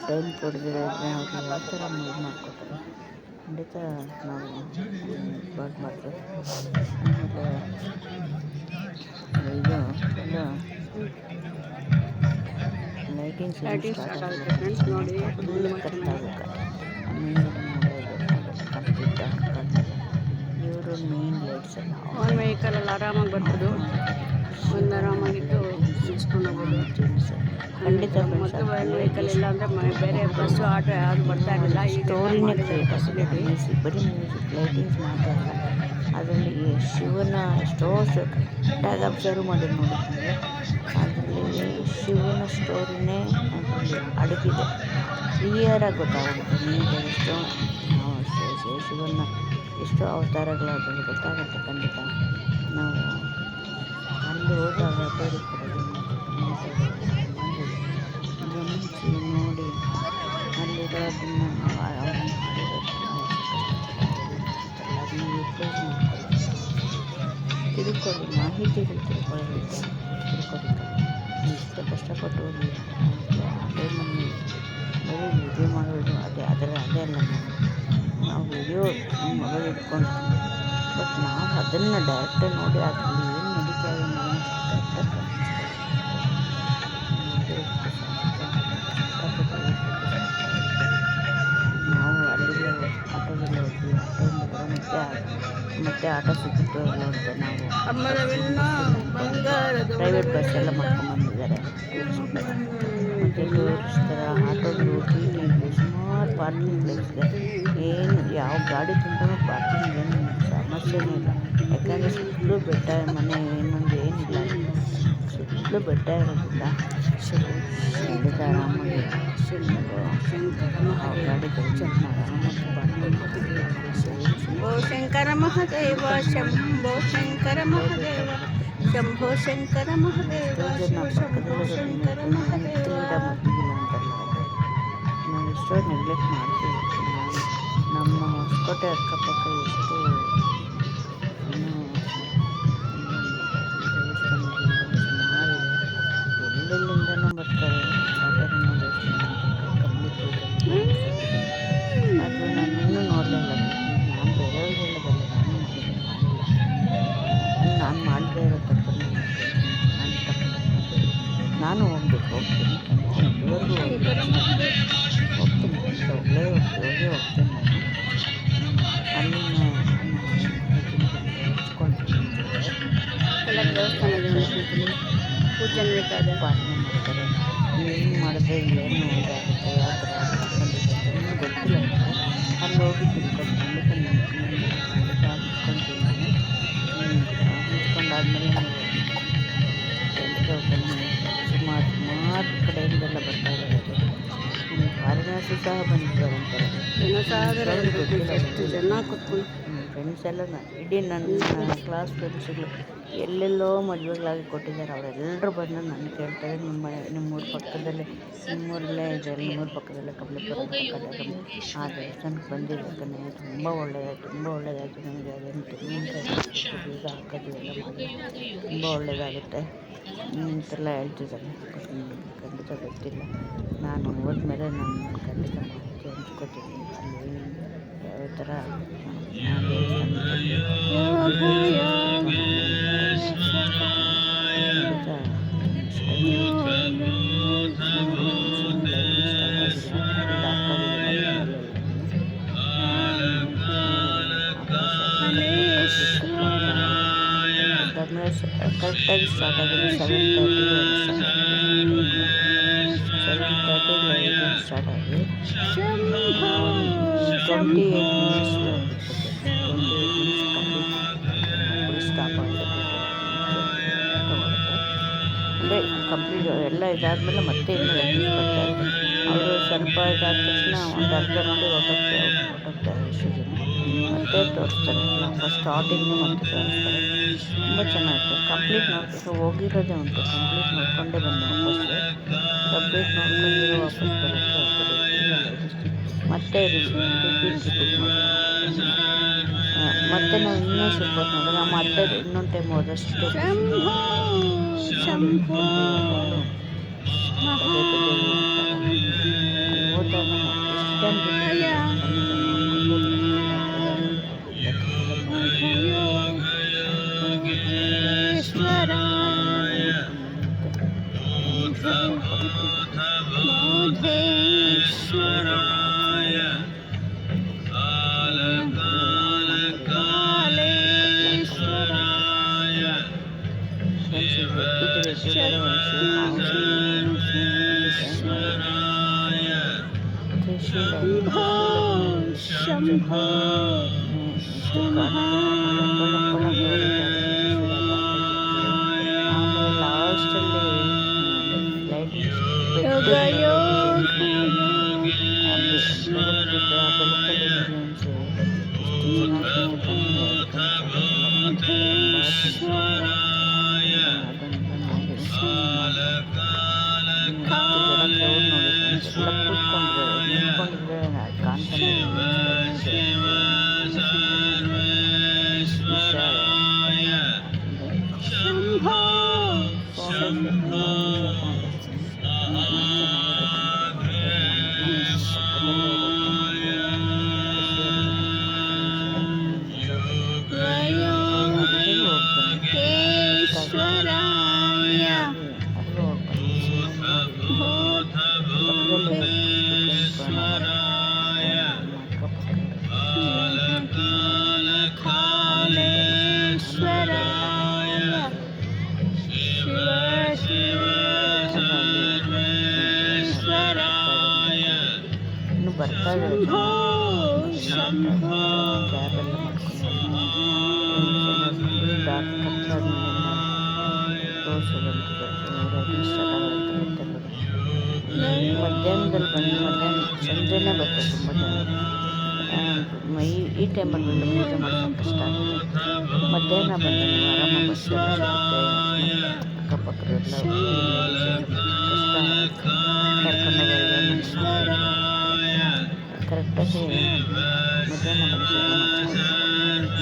ಟೈಮ್ ಕೊಡಿದ್ರೆ ಅವ್ರು ಯಾವ ಥರ ಮೂವ್ ಮಾಡ್ಕೋತಾರೆ. ಖಂಡಿತ ನಾವು ಬರಬಾರ್ದು. ಆಮೇಲೆ ಇದು ಲೈಟಿಂಗ್ಸ್ ಸ್ಟಾರ್ಟ್ ಆಗುತ್ತೆ ಫ್ರೆಂಡ್ಸ್. ನೋಡಿ ಫುಲ್ ಕತ್ತಾಗುತ್ತೆ. ಕಂಪ್ಲೀಟ್ ಇವರು ಮೇನ್ ಲೈಟ್ಸ್ ಎಲ್ಲ ಒಂದು ವೆಹಿಕಲಲ್ಲಿ ಆರಾಮಾಗಿ ಬರ್ಬೋದು, ಒಂದು ಆರಾಮಾಗಿದ್ದು ಮುಗಿಸ್ಕೊಂಡು ಹೋಗ್ಬೋದು. ಖಂಡಿತ ಮತ್ತು ಒಂದು ವೆಹಿಕಲ್ ಇಲ್ಲ ಅಂದರೆ ಬೇರೆ ಬಸ್ಸು ಆಟೋ ಯಾವುದು ಬರ್ತಾ ಇರಲಿಲ್ಲ. ಈ ಸ್ಟೋರಿನೇ ಕ್ರಿಯೇಟ್ ಆಗಿದೆ. ಬರೀ ಮ್ಯೂಸಿಕ್ ಲೈಟಿಂಗ್ಸ್ ಮಾತ್ರ ಅಲ್ಲ, ಅದರಲ್ಲಿ ಶಿವನ ಎಷ್ಟೋ ಕರೆಕ್ಟಾಗಿ ಅಬ್ಸರ್ವ್ ಮಾಡಿ ನೋಡಿದ್ರೆ ಅದರಲ್ಲಿ ಶಿವನ ಸ್ಟೋರಿನೇ ಅದರಲ್ಲಿ ಅಡಗಿದೆ. ಕ್ಲಿಯರಾಗಿ ಗೊತ್ತಾಗುತ್ತೆ. ನಿಮಗೆ ಎಷ್ಟೋ ಶಿವನ ಎಷ್ಟೋ ಅವತಾರಗಳು ಅದರಲ್ಲಿ ಗೊತ್ತಾಗುತ್ತೆ. ಖಂಡಿತ ನಾವು ಅಲ್ಲಿ ಹೋದಾಗ ಬೇರೆ ಕಡೆ ಗಮನಿಸಿ ನೋಡಿ ಅಲ್ಲಿರೋದನ್ನು ಅದನ್ನು ತಿಳ್ಕೊಳ್ಳಿ, ಮಾಹಿತಿಗಳು ತಿಳ್ಕೊಳ್ಳೋದಕ್ಕೆ ಇಷ್ಟು ಕಷ್ಟಪಟ್ಟು ಹೋಗಿ ಟೈಮನ್ನು ಬರೀ ವಿಡಿಯೋ ಮಾಡೋದು ಅದೇ ಅಲ್ಲ. ನಾವು ವಿಡಿಯೋ ಮೊಬೈಲ್ ಇಟ್ಕೊಂಡ್ತೀವಿ, ಬಟ್ ನಾವು ಅದನ್ನು ಡೈರೆಕ್ಟಾಗಿ ನೋಡಿ ಅದರಲ್ಲಿ ಏನು ನಡೀತಾ ಇದೆ ನಾವು ಅಲ್ಲಿಗೆ ಆಟೋದಲ್ಲಿ ಹೋದ್ವಿ. ಆಟೋದಿಂದ ಮತ್ತೆ ಆಟೋ ಸಿಕ್ಕಿತ್ತು ಇಲ್ಲ ಅಂತ ನಾವು ಪ್ರೈವೇಟ್ ಬಸ್ ಎಲ್ಲ ಮಾಡ್ಕೊಂಡ್ಬಂದಿದ್ದಾರೆ. ಮತ್ತು ಟೂರಿಸ್ಟರ ಆಟೋಗಳು ಹೋಗಿ ಸುಮಾರು ಪಾರ್ಕಿಂಗ್ ಪ್ಲೇಸ್ ಇದೆ. ಏನು ಯಾವ ಗಾಡಿ ತುಂಬ ಪಾರ್ಕಿಂಗ್ ಏನು ಸಮಸ್ಯೆನೇ ಇಲ್ಲ. ಯಾಕಂದರೆ ಸುತ್ತಲೂ ಬೆಟ್ಟ, ಮನೆ ಇನ್ನೊಂದು ಏನಿಲ್ಲ, ಸುತ್ತಲೂ ಬೆಟ್ಟ ಇರೋದ್ರಿಂದ ಖಂಡಿತ ಆರಾಮಾಗಿ ಗಾಡಿ ಚೆಕ್ ಶಂಭೋ ಶಂಕರ ಮಹಾದೇವ, ಶಂಭೋ ಶಂಕರ ಮಹಾದೇವ, ಶಂಭೋ ಶಂಕರ ಮಹಾದೇವ, ಶಂಭೋ ಶಂಕರ ಮಹಾದೇವ. ನಾವು ಎಷ್ಟೋ ನೆಗ್ಲೆಕ್ಟ್ ಮಾಡ್ತೀವಿ. ನಮ್ಮ ಹೊಸಕೋಟೆ ಅಕ್ಕಪಕ್ಕ ಎಷ್ಟು ಸುಮಾರಿದೆ. ಎಲ್ಲೆಲ್ಲಿಂದನೂ ಬರ್ತಾರೆ. ಸಾಧಾರಣ ಅದು ನಾನು ಇನ್ನೂ ನೋಡಲಿಲ್ಲ. ನಾನು ಬೇರೆಯವ್ರಿಗೆ ಹೇಳೋದಲ್ಲ, ನಾನು ಮಾಡದೇ ಇರೋ ತಪ್ಪನ್ನು ನಾನು ಹೋಗ್ತೀನಿ. ಇದುವರೆಗೂ ಹೋಗ್ತೀನಿ ಹೋಗ್ತೀನಿ ಅಲ್ಲಿನ ಹಚ್ಕೊಳ್ತೀನಿ. ಎಲ್ಲ ದೇವಸ್ಥಾನದಲ್ಲಿ ಪೂಜೆ ನಡೀತಾರೆ, ಪಾಲನೆ ಮಾಡ್ತಾರೆ. ಏನು ಮಾಡಿದ್ರೆ ಏನು ಇದಾಗುತ್ತೆ, ಯಾವ ಥರ ಇನ್ನೂ ಗೊತ್ತಿಲ್ಲ. ಅಲ್ಲಿ ಹೋಗಿ ತಿಳ್ಕೊಂಡು ನಿಂತ್ಕೊಂಡಾದ್ಮೇಲೆ ಸುಮಾರು ಕಡೆಯಿಂದೆಲ್ಲ ಬರ್ತಾ ಇದ್ದಾರೆ. ಫಾರಿನರ್ಸು ಸಹ ಬಂದಿದ್ದಾರೆ ಅಂತಾರೆ. ಎಷ್ಟು ಜನ ಕೂತ್ಕೊಂಡು ಫ್ರೆಂಡ್ಸ್ ಎಲ್ಲ ಇಡೀ ನನ್ನ ಕ್ಲಾಸ್ ಫ್ರೆಂಡ್ಸ್ಗಳು ಎಲ್ಲೆಲ್ಲೋ ಮದುವೆಗಳಾಗಿ ಕೊಟ್ಟಿದ್ದಾರೆ. ಅವರೆಲ್ಲರೂ ಬಂದು ನನ್ನ ಕೇಳ್ತಾರೆ, ನಿಮ್ಮೂರ ಪಕ್ಕದಲ್ಲೇ ನಿಮ್ಮೂರಲ್ಲೇ ಇದೆ, ನಿಮ್ಮೂರ ಪಕ್ಕದಲ್ಲೇ ಕಮಲಾಪುರ ಆ ದೇವಸ್ಥಾನಕ್ಕೆ ಬಂದಿದ್ದಕ್ಕೆ ತುಂಬ ಒಳ್ಳೆಯದಾಯಿತು ನನಗೆ. ಅದೇನು ತೆಂಗಿನಕಾಯಿ ಬೀಗ ಹಾಕೋದು ಎಲ್ಲ ಮಾಡಿ ತುಂಬ ಒಳ್ಳೆಯದಾಗುತ್ತೆ ಅಂತೆಲ್ಲ ಹೇಳ್ತಿದ್ದಾರೆ. ಖಂಡಿತ ಗೊತ್ತಿಲ್ಲ. ನಾನು ಹೋದ್ಮೇಲೆ ನಾನು ಖಂಡಿತ ಮಾಹಿತಿ ಹಂಚ್ಕೋತೀನಿ. ಅಲ್ಲಿ ಯಾವ ಥರ ಕರೆಕ್ಟಾಗಿ ಸ್ಟಾರ್ಟ್ ಆಗಿದೆ. 7:30 ಸ್ಟಾರ್ಟ್ ಆಗಿ 28 ಮಿನಿಟ್ಸ್ ಸ್ಟಾಪ್ ಆಗುತ್ತೆ. ಅಂದರೆ ಕಂಪ್ಲೀಟ್ ಎಲ್ಲ ಇದಾದಮೇಲೆ ಮತ್ತೆ ಇನ್ನೂ ಬರ್ತಾರೆ. ಅವರು ಸ್ವಲ್ಪ ಇದಾದ ತಕ್ಷಣ ಒಂದು ಅರ್ಧ ನೋಡಿ ಹೊರಟೋಗ್ತಾರೆ. ಎಷ್ಟು ಜನ ಮತ್ತೆ ತೋರಿಸ್ತಾರೆ. ನಾವು ಸ್ಟಾರ್ಟಿಂಗು ಮತ್ತೆ ತೋರಿಸ್ತಾರೆ. ತುಂಬ ಚೆನ್ನಾಗಿತ್ತು. ಕಂಪ್ಲೀಟ್ ನೋಡ್ಬೇಕು. ಹೋಗಿರೋದೇ ಉಂಟು, ಕಂಪ್ಲೀಟ್ ನೋಡಿಕೊಂಡೇ ಬಂದು ಕಂಪ್ಲೀಟ್ ನೋಡ್ಕೊಂಡಿರೋ ವಾಪಸ್ ಬರೋಕ್ಕೆ ಮತ್ತೆ ರಿಪೀಟ್ ಮಾಡ್ತಾರೆ. ಮತ್ತೆ ನಾವು ಇನ್ನೂ ಸ್ವಲ್ಪ ಹೊತ್ತು ನೋಡಿದ್ರೆ ನಮ್ಮ ಅತ್ತೆ ಇನ್ನೊಂದು ಟೈಮ್ ಹೋದಷ್ಟು ಪದೇ ಪದೇ ಹೋಗ್ತಾರೆ. ಅಲ್ಲಿ ಹೋದಾಗ ಎಷ್ಟು ಟೈಮ್ ಇನ್ನು ಬರ್ತಾ ಇದ್ದಾರೆ ಕ್ಯಾಬೆಲ್ಲ ಮಾಡ್ಕೊಂಡು ಡಾರ್ಕ್ ತೋರಿಸೋದಂತ ಮಧ್ಯಾಹ್ನದಲ್ಲಿ ಬಂದು ಸಂಜೆನೇ ಬರ್ತಾರೆ ತುಂಬ ಜನ. ಈ ಟೈಮಲ್ಲಿ ಬಂದು ಪೂಜೆ ಮಾಡೋದು ಕಷ್ಟ ಆಗುತ್ತೆ. ಮಧ್ಯಾಹ್ನ ಬಂದು ನೀವು ಆರಾಮಾಗಿ ಬಸ್ ಅಕ್ಕಪಕ್ಕದೆಲ್ಲ ಕಷ್ಟ ಕರ್ಕೊಂಡೋಗೋದು ಕರೆಕ್ಟಾಗಿ ಮಧ್ಯಾಹ್ನ ಬಂದು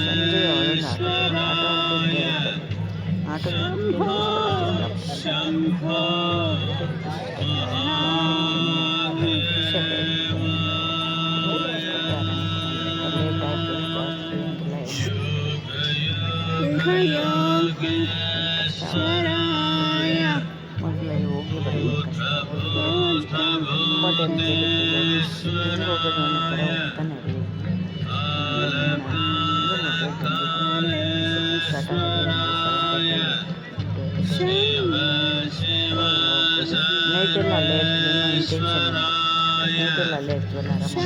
ಸಂಜೆ ಆಟೋ ಮೊದಲೇ ಹೋಗಿ ಬರೋದು ಕಷ್ಟ. ತುಂಬ ಟೈಮ್ ಹೋಗೋದು ಒಂಥರ ಹೋಗ್ತಾನೆ ನೈಟೆಲ್ಲ ಅಲ್ಲೇ ಇರ್ತೀವಿ. ನೈಟೆಲ್ಲ ಅಲ್ಲೇ ಇರ್ತೀವಲ್ಲ ಅಂತಲೂ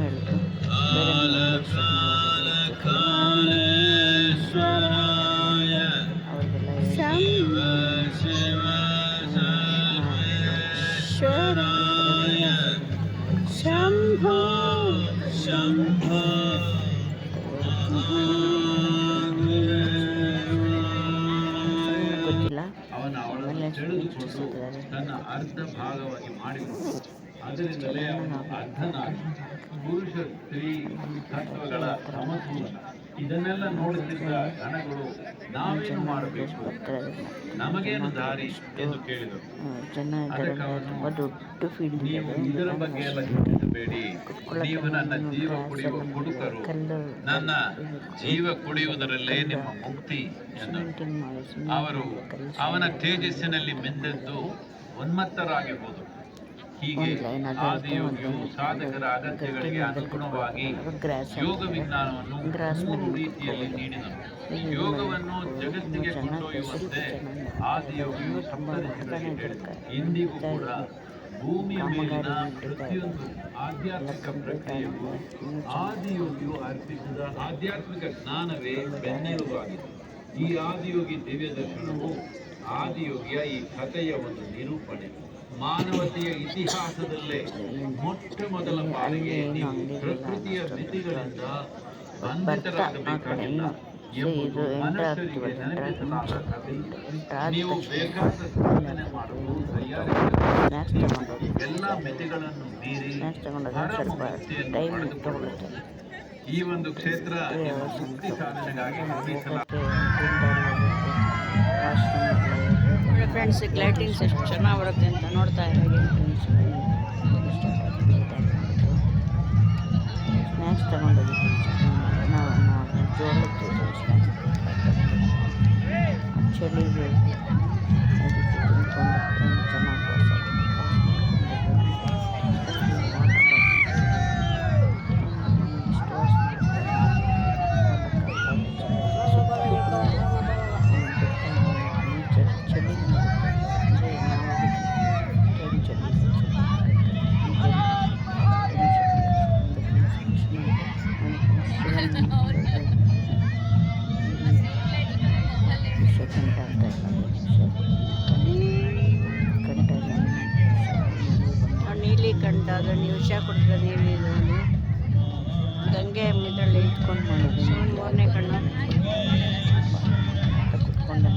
ಹೇಳಿದ್ರು. ಗೊತ್ತಿಲ್ಲ. ಆಮೇಲೆ ತನ್ನ ಅರ್ಧ ಭಾಗವಾಗಿ ಮಾಡಿಕೊಂಡು ಅದರಿಂದಲೇ ಅವನು ಅರ್ಧನಾದ ಪುರುಷ ಸ್ತ್ರೀ ತತ್ವಗಳ ಸಮತೋಲನ ಇದನ್ನೆಲ್ಲ ನೋಡುತ್ತಿದ್ದ ಗಣಗಳು ನಾವೇನು ಮಾಡಬೇಕು, ನಮಗೇನು ದಾರಿ ಎಂದು ಕೇಳಿದರು. ತುಂಬ ದೊಡ್ಡ ಫೀಲ್ಡ್ ನೀವು ಇದರ ಬಗ್ಗೆ ಎಲ್ಲ ಚಿಂತಿಸಬೇಡಿ, ನೀವು ನನ್ನ ಜೀವ ಕುಡಿಯುವ ಕುಡುಕರು, ನನ್ನ ಜೀವ ಕುಡಿಯುವುದರಲ್ಲೇ ನಿಮ್ಮ ಮುಕ್ತಿ ಎಂದರು. ಅವರು ಅವನ ತೇಜಸ್ಸಿನಲ್ಲಿ ಮಿಂದೆದ್ದು ಉನ್ಮತ್ತರಾಗಿ ಹೋದರು. ಹೀಗೆ ಆದಿಯೋಗಿಯು ಸಾಧಕರ ಅಗತ್ಯಗಳಿಗೆ ಅನುಗುಣವಾಗಿ ಯೋಗ ವಿಜ್ಞಾನವನ್ನು 3 ರೀತಿಯಲ್ಲಿ ನೀಡಿದನು. ಯೋಗವನ್ನು ಜಗತ್ತಿಗೆ ಕೊಂಡೊಯ್ಯುವಂತೆ ಆದಿಯೋಗಿಯು ಸಪ್ತಋಷಿಗಳಿಗೆ ಹೇಳಿದನು. ಇಂದಿಗೂ ಕೂಡ ಭೂಮಿಯ ಮೇಲಿನ ಪ್ರತಿಯೊಂದು ಆಧ್ಯಾತ್ಮಿಕ ಪ್ರಕ್ರಿಯೆಗೂ ಆದಿಯೋಗಿಯು ಅರ್ಪಿಸಿದ ಆಧ್ಯಾತ್ಮಿಕ ಜ್ಞಾನವೇ ಬೆನ್ನೆಲುಬಾಗಿದೆ. ಈ ಆದಿಯೋಗಿ ದಿವ್ಯ ದರ್ಶನವು ಆದಿಯೋಗಿಯ ಈ ಕಥೆಯ ಒಂದು ನಿರೂಪಣೆ. ಮಾನವತೆಯ ಇತಿಹಾಸದಲ್ಲೇ ಮೊಟ್ಟ ಮೊದಲ ಬಾರಿಗೆ ನೀವು ಪ್ರಕೃತಿಯ ಮಿತಿಗಳಿಂದ ಬಂಧಿತರಾಗಬೇಕಾಗಿಲ್ಲ ಎಂಬುದು ಮನುಷ್ಯರಿಗೆ ನೆನಪಿಸಲಾದ ಕಥೆ. ನೀವು ಬೇಕಾದ ಸಾಧನೆ ಮಾಡಲು ತಯಾರಿಸಿದ ಎಲ್ಲ ಮಿತಿಗಳನ್ನು ಮೀರಿ ಪರಮುಕ್ತಿಯನ್ನು ಪಡೆದುಕೊಳ್ಳುತ್ತದೆ. ಈ ಒಂದು ಕ್ಷೇತ್ರ ನಿಮ್ಮ ಮುಕ್ತಿ ಸಾಧನೆಗಾಗಿ ನಿರ್ಮಿಸಲಾಗಿದೆ. ಫ್ರೆಂಡ್ಸ್, ಲೈಟಿಂಗ್ಸ್ ಎಷ್ಟು ಚೆನ್ನಾಗಿ ಬರುತ್ತೆ ಅಂತ ನೋಡ್ತಾ ಇರೋದು. ಸ್ನ್ಯಾಕ್ಸ್ ತಗೊಂಡೋಗಿ ನಾವು ಜೋಳದ್ದು ಚಳಿಗೆ ಅದಕ್ಕೆ ತಿನ್ಕೊಂಡು ಚೆನ್ನಾಗಿ ನೀಲಿ ಕಂಠ, ಅದು ನೀವು ವಿಷ ಕೊಟ್ಟಿರೋ ನೀಲಿ ಇದು ಗಂಗೆ ಇದರಲ್ಲಿ ಇಟ್ಕೊಂಡು ಮಾಡಿದ್ದು 3ನೇ ಕಣ್ಣು ಕುತ್ಕೊಂಡೆ.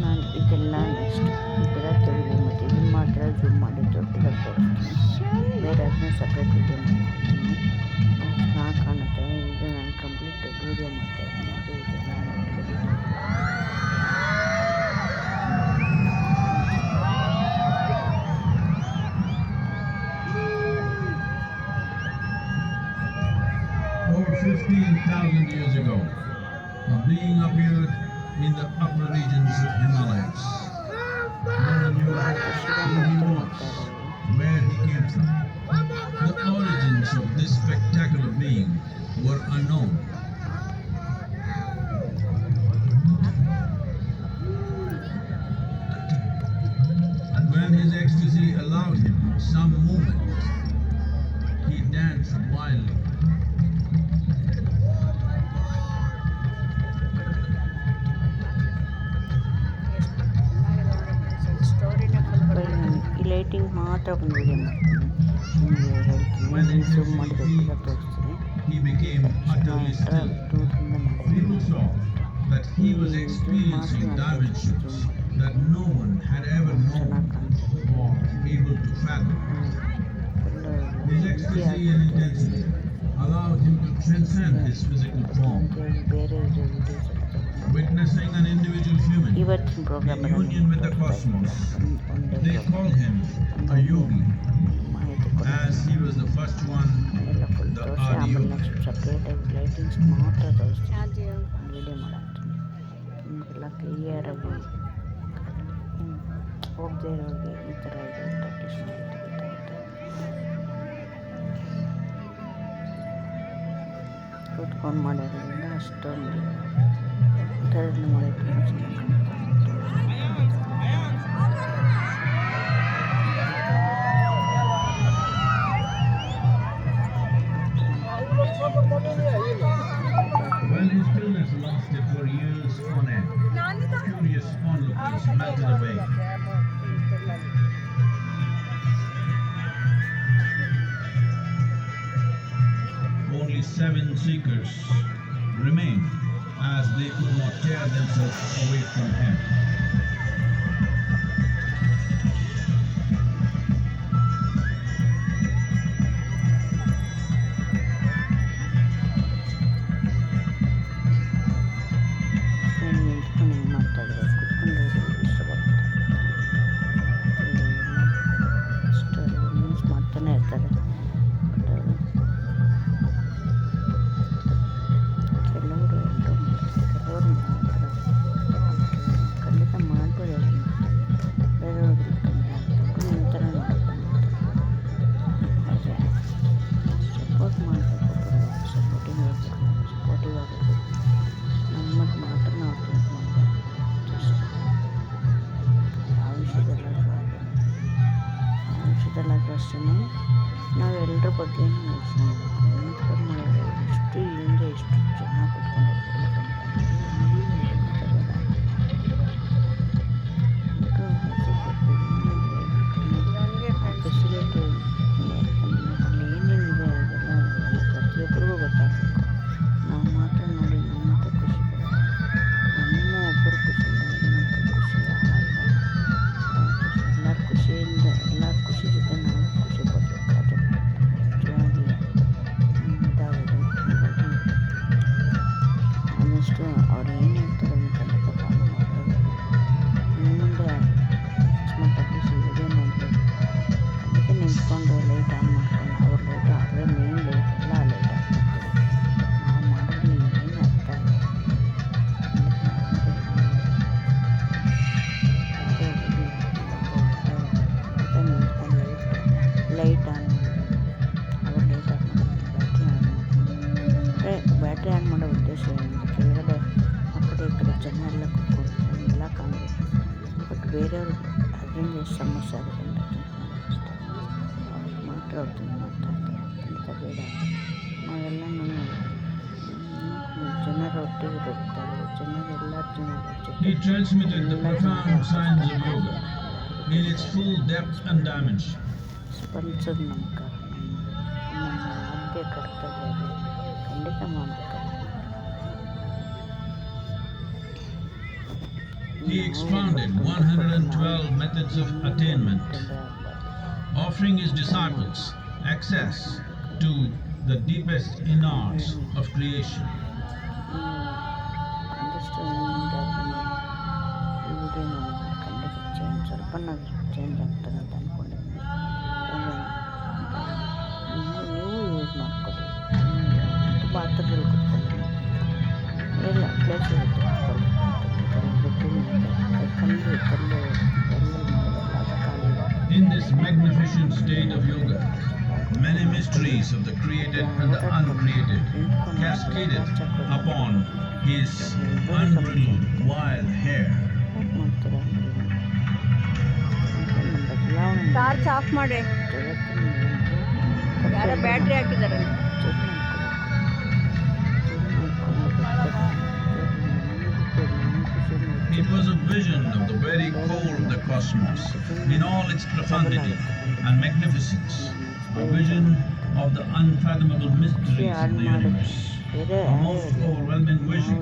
ನಾನು ಇದೆಲ್ಲ ನೆಕ್ಸ್ಟ್ ಇದೆಲ್ಲ ತೆಗೆದು ಮತ್ತು ಇದನ್ನು ಮಾತ್ರ ಜೂಮ್ ಮಾಡಿ ದೊಡ್ಡದಾಗಿ ತೋರಿಸ್ತೀನಿ. ಬೇರೆ ಅದನ್ನ ಸಪ್ರೇಟ್ ವಿಡಿಯೋ ಮಾಡ್ತೀನಿ. ಚೆನ್ನಾಗಿ ಕಾಣುತ್ತೆ. ಇದು ನಾನು ಕಂಪ್ಲೀಟ್ ವೀಡಿಯೋ ಮಾಡ್ತಾ ಇದ್ದೀನಿ. ಅದು ಇದೆಲ್ಲ over 15,000 years ago, a being appeared in the upper regions of Himalayas. No one knew who he was, where he came from. The origins of this spectacular being were unknown. When his ecstasy allowed him some movement, he danced wildly. ಈ lighting ಮಾತ್ರ ಒಂದು video ಮಾಡ್ತೀನಿ. ನಿಮಗೆ ಹೇಳ್ತೀನಿ, zoom ಮಾಡಿ ದೊಡ್ಡದಾಗಿ ತೋರಿಸ್ತೀನಿ. He became utterly still. ದೂರದಿಂದ ಮಾಡಿ People saw that he was experiencing dimensions that no one had ever known or able to fathom. His ecstasy and intensity allowed him to transcend his physical form, ಬೇರೆ videos witnessing an individual human ಇವತ್ತಿನ program in union with the cosmos. They called him a yogi, ಮಾಹಿತಿ ಕೊಡಿ. as he was the first one, ಎಲ್ಲ full the ತೋರಿಸಿ Adi ಆಮೇಲೆ Yogi. Next ಸಪ್ರೇಟಾಗಿ lightings ಮಾತ್ರ ತೋರಿಸ್ತೀನಿ. ವಿಡಿಯೋ ಮಾಡಾಕ್ತೀನಿ. ನಿಮಗೆಲ್ಲ ಕ್ಲಿಯರಾಗಿ ಹೋಗದೆ ಇರೋರಿಗೆ ಈ ಥರ ಇದೆ ಅಂತ ಅಟ್ಲೀಸ್ಟ್ ಮಾಹಿತಿ ಗೊತ್ತಾಗುತ್ತೆ. ಕೂತ್ಕೊಂಡು ಮಾಡೋದ್ರಿಂದ ಅಷ್ಟೊಂದು ಥರದ್ದು ಮಾಡೋದು ತುಂಬ ಚೆನ್ನಾಗಿ When his stillness lasted for years on end, curious onlookers melted away. Only 7 seekers remained, as they could not tear themselves away from him. ನಿಂತ್ಕೊಂಡು ಹಿಂಗೆ ಮಾಡ್ತಾಯಿದ್ರೆ ಕುತ್ಕೊಂಡು ಇಷ್ಟಪಡ್ತಾರೆ. ಅಷ್ಟು ಮೀನ್ಸ್ ಮಾಡ್ತಾನೆ ಇರ್ತಾರೆ. ಬಟ್ ಕೆಲವರು ಎಲ್ಲರೂ ಮಾಡ್ತಾರೆ, ಕೆಲವರು ಮಾತ್ರ ಖಂಡಿತ ಮಾಡಿ ಅಷ್ಟೇ ನಾವೆಲ್ಲರ ಬಗ್ಗೆ ಯೋಚನೆ ಮಾಡಬೇಕು. ಎಷ್ಟು ಹಿಂದೆ ಎಷ್ಟು ಚೆನ್ನಾಗಿ ಕುತ್ಕೊಂಡಿರ್ತಾರೆ ಫೆಸಿಲಿಟಿ ಅಲ್ಲಿ ಏನೇನಿದೆ ಅದೆಲ್ಲ ಪ್ರತಿಯೊಬ್ಬರಿಗೂ ಗೊತ್ತಾಗಬೇಕು. ನಾವು ಮಾತ್ರ ನೋಡಿ ನಮ್ಮ ಮಾತ್ರ ಖುಷಿ ನಮ್ಮ ಒಬ್ಬರು ಖುಷಿ ಇನ್ನೊಬ್ಬರು ಖುಷಿ ಎಲ್ಲರ ಖುಷಿಯಿಂದ ಎಲ್ಲರ ಖುಷಿ ಜೊತೆ ನಾವು ಖುಷಿ ಪಡಬೇಕಾದ್ರೆ ನಿಜವಾಗಿ ಇದಾಗೋದು. ಹಾಗಾಗಿ ಆದಷ್ಟು ಅವ್ರು ಏನು ಹೇಳ್ತಾರೆ ಅದನ್ನು ಖಂಡಿತ ಫಾಲೋ ಮಾಡಬೇಕು. ಇನ್ನು ಮುಂದೆ ಅಕಸ್ಮಾತಾಗಿ ವಿಡಿಯೋ ನೋಡಬೇಕು ಖಂಡಿತ ನಿಂತ್ಕೊಂಡು ಲೈಟ್ ಆನ್ ಮಾಡ್ಕೊಂಡು ಅವ್ರ ಲೈಟ್ ಆದರೆ ಮೇನ್ ಲೈಟ್ ಎಲ್ಲ ಲೈಟ್ ಆನ್ ಮಾಡ್ತೀವಿ. ನಾವು ಮಾಡೋದ್ರಲ್ಲಿ ಏನು ಅರ್ಥ ಇಲ್ಲ. ನಿಂತ್ಕೊಂಡು ಲೈಟ್ ಆನ್ ಮಾಡೋದು ಅವ್ರ ಲೈಟ್ ಆನ್ ಮಾಡೋದು ಬ್ಯಾಟ್ರಿ ಆನ್ ಮಾಡೋ ಉದ್ದೇಶ ಏನು? ಕೆಳಗಡೆ ಆ ಕಡೆ ಈ ಕಡೆ ಜನ ಎಲ್ಲ ಕೂತ್ಕೊಳ್ತಾರೆ ಎಲ್ಲ ಕಾಣಬೇಕು. ಬಟ್ ಬೇರೆಯವ್ರು ಅದರಿಂದ ಎಷ್ಟು ಸಮಸ್ಯೆ ಆಗುತ್ತೆ ಅಂತ ಅಷ್ಟೇ. ಅವ್ರಿಗೆ ಮಾತ್ರ ಅವ್ರು ಮಾತಾಡ್ತಾರೆ ಅಂತ ಬೇಡ. ನಾವೆಲ್ಲ ಜನರ ಒಟ್ಟಿಗೆ ಬರುತ್ತಾರೆ. ಜನರೆಲ್ಲ He transmitted the profound science of yoga in its full depth and dimension. ಸ್ಪಂದಿಸೋದು ನಮ್ಮ ಆದ್ಯ ಕರ್ತವ್ಯ ಅದು. ಖಂಡಿತ ಮಾಡಬೇಕು. He expounded 112 methods of attainment, offering his disciples access to the deepest innards of creation. ಆದಷ್ಟು ಈ ವಿಡಿಯೋ ನೋಡಿ ಖಂಡಿತ ಸ್ವಲ್ಪ ಚೇಂಜ್ ಆಗ್ತದೆ ಅಂತ ಅಂದ್ಕೊಂಡಿದ್ದೀನಿ. ನೀವು ಯೂಸ್ ಮಾಡ್ಕೊಳ್ಳಿ. ತುಂಬ ಹತ್ತಿರದಲ್ಲಿ ಕೂತ್ಕೊಂಡು ಎಲ್ಲ ಪ್ಲೇಸ್ ಇರುತ್ತೆ In this magnificent state of yoga, many mysteries of the created and the uncreated cascaded upon his unbridled wild hair. Torch of ಮಾಡಿ, ಯಾರೋ ಬ್ಯಾಟ್ರಿ ಹಾಕಿದ್ದಾರೆ. It was a vision of the very core of the cosmos in all its profundity and magnificence, a vision of the unfathomable mysteries of the universe, a most overwhelming vision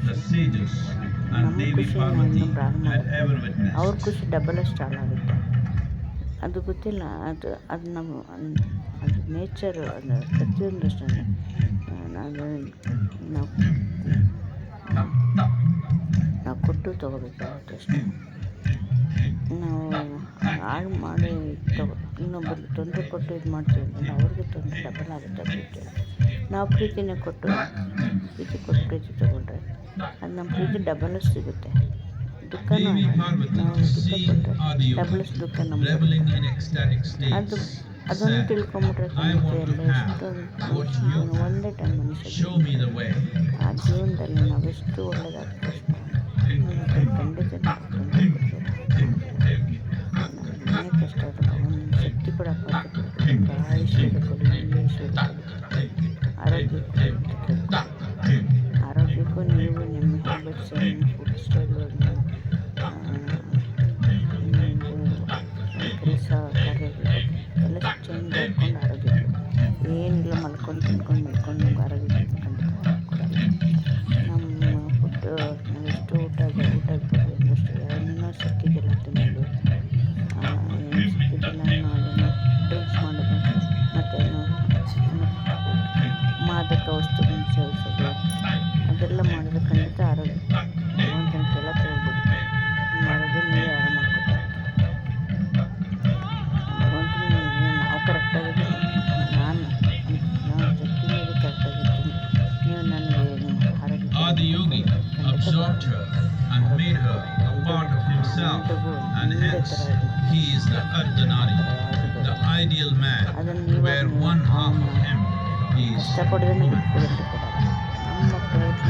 the sages and Devi Parvati had ever ಅವ್ರ witnessed. ಖುಷಿ double stall ಆಗುತ್ತೆ. ಅದು ಗೊತ್ತಿಲ್ಲ. ಅದು ನಮ್ಮ ಅದು nature, ಅದು ಪ್ರತಿಯೊಂದು ಅಷ್ಟೇ. ನಾವು ಕೊಟ್ಟು ತೊಗೋಬೇಕಾಗುತ್ತೆ ಅಷ್ಟೇ. ನಾವು ಹಾಳು ಮಾಡಿ ಇನ್ನೊಬ್ಬರಿಗೆ ತೊಂದರೆ ಕೊಟ್ಟು ಇದು ಮಾಡ್ತೀವಿ ಅಂದರೆ ಅವ್ರಿಗೆ ತೊಂದರೆ ಡಬಲ್ ಆಗುತ್ತೆ. ಪ್ರೀತಿ ನಾವು ಪ್ರೀತಿನೇ ಕೊಟ್ಟು ಪ್ರೀತಿ ತೊಗೊಂಡ್ರೆ ಅದು ನಮ್ಮ ಪ್ರೀತಿ ಡಬಲಸ್ ಸಿಗುತ್ತೆ. ದುಃಖನೂ Devi Parvati, ನಾವು ದುಃಖ seeing ಕೊಟ್ಟರೆ Adiyogi ಡಬಲ್ಸ್ ದುಃಖ ನಮ್ಗೆ reveling in ecstatic ಅದು states, ಅದನ್ನು said, ತಿಳ್ಕೊಂಬಿಟ್ರೆ I want to have what you ಒಂದೇ ಟೈಮ್ ಮನುಷ್ಯ show me the way. ಆ ಜೀವನದಲ್ಲಿ ನಾವೆಷ್ಟು ಒಳ್ಳೆಯದಾಗುತ್ತೆ ಅಷ್ಟು ಖಂಡಿತ ಏನೇ ಕಷ್ಟ ಆದರೂ ಒಂದು ಶಕ್ತಿ ಕೂಡ ಆಯುಷ್ಯದ ಕೊಡಿ, ಈಶ್ವರ ಆರೋಗ್ಯಕ್ಕೂ ನೀವು ನಿಮ್ಮ ಹ್ಯಾಬಿಟ್ಸ್ ಫುಡ್ ಸ್ಟೈಲು ಕೆಲಸ ಕಾರ್ಯಗಳು ಎಲ್ಲ ಚೇಂಜ್ ಮಾಡ್ಕೊಂಡು ಆರೋಗ್ಯ ಏನಿಲ್ಲ ಮಲ್ಕೊಂಡು ತಿನ್ಕೊಂಡು ನಿಮ್ಗೆ ಆರೋಗ್ಯ ಖಂಡಿತ ನಮ್ಮ ಫುಡ್ ನಾವೆಷ್ಟು ಊಟ ಅಷ್ಟು ಏನೇನೋ ಸಿಕ್ಕಿದ್ದಿಲ್ಲ ತಿನ್ನೋದು, ಏನು ಸಿಕ್ಕಿದ್ದಿಲ್ಲ ಅದನ್ನು ಡ್ರಿಂಕ್ಸ್ ಮಾಡೋದು, ಮತ್ತೇನು ಮಾದಕ ವಸ್ತುಗಳನ್ನು ಸೇವಿಸೋದು ಅದೆಲ್ಲ ಮಾಡಿದ್ರೆ ಖಂಡಿತ ಆರೋಗ್ಯ ಭಗವಂತನ ಕೆಲ ತಗೋಬಿಡಿ. ನಿಮ್ಮ ಆರೋಗ್ಯ ನೀವೇ ಹಾಳು ಮಾಡ್ಕೊತಾರೆ. ಭಗವಂತನ ನಾವು ಕರೆಕ್ಟಾಗಿದ್ದೀವಿ, ನಾನು ಶಕ್ತಿ ಮೇಲೆ ಕರೆಕ್ಟಾಗಿರ್ತೀನಿ, ನೀವು ನನಗೆ ಆರೋಗ್ಯ Adiyogi absorbed her and made her a part of himself, and hence he is the Ardhanari, the ideal man, where one half of him is ಇಷ್ಟಪಡಿದ್ರೆ ನಮಗೆ ಪೂರೈಕೆ ಕೊಡೋದು. ನಮ್ಮ ಪ್ರಯತ್ನ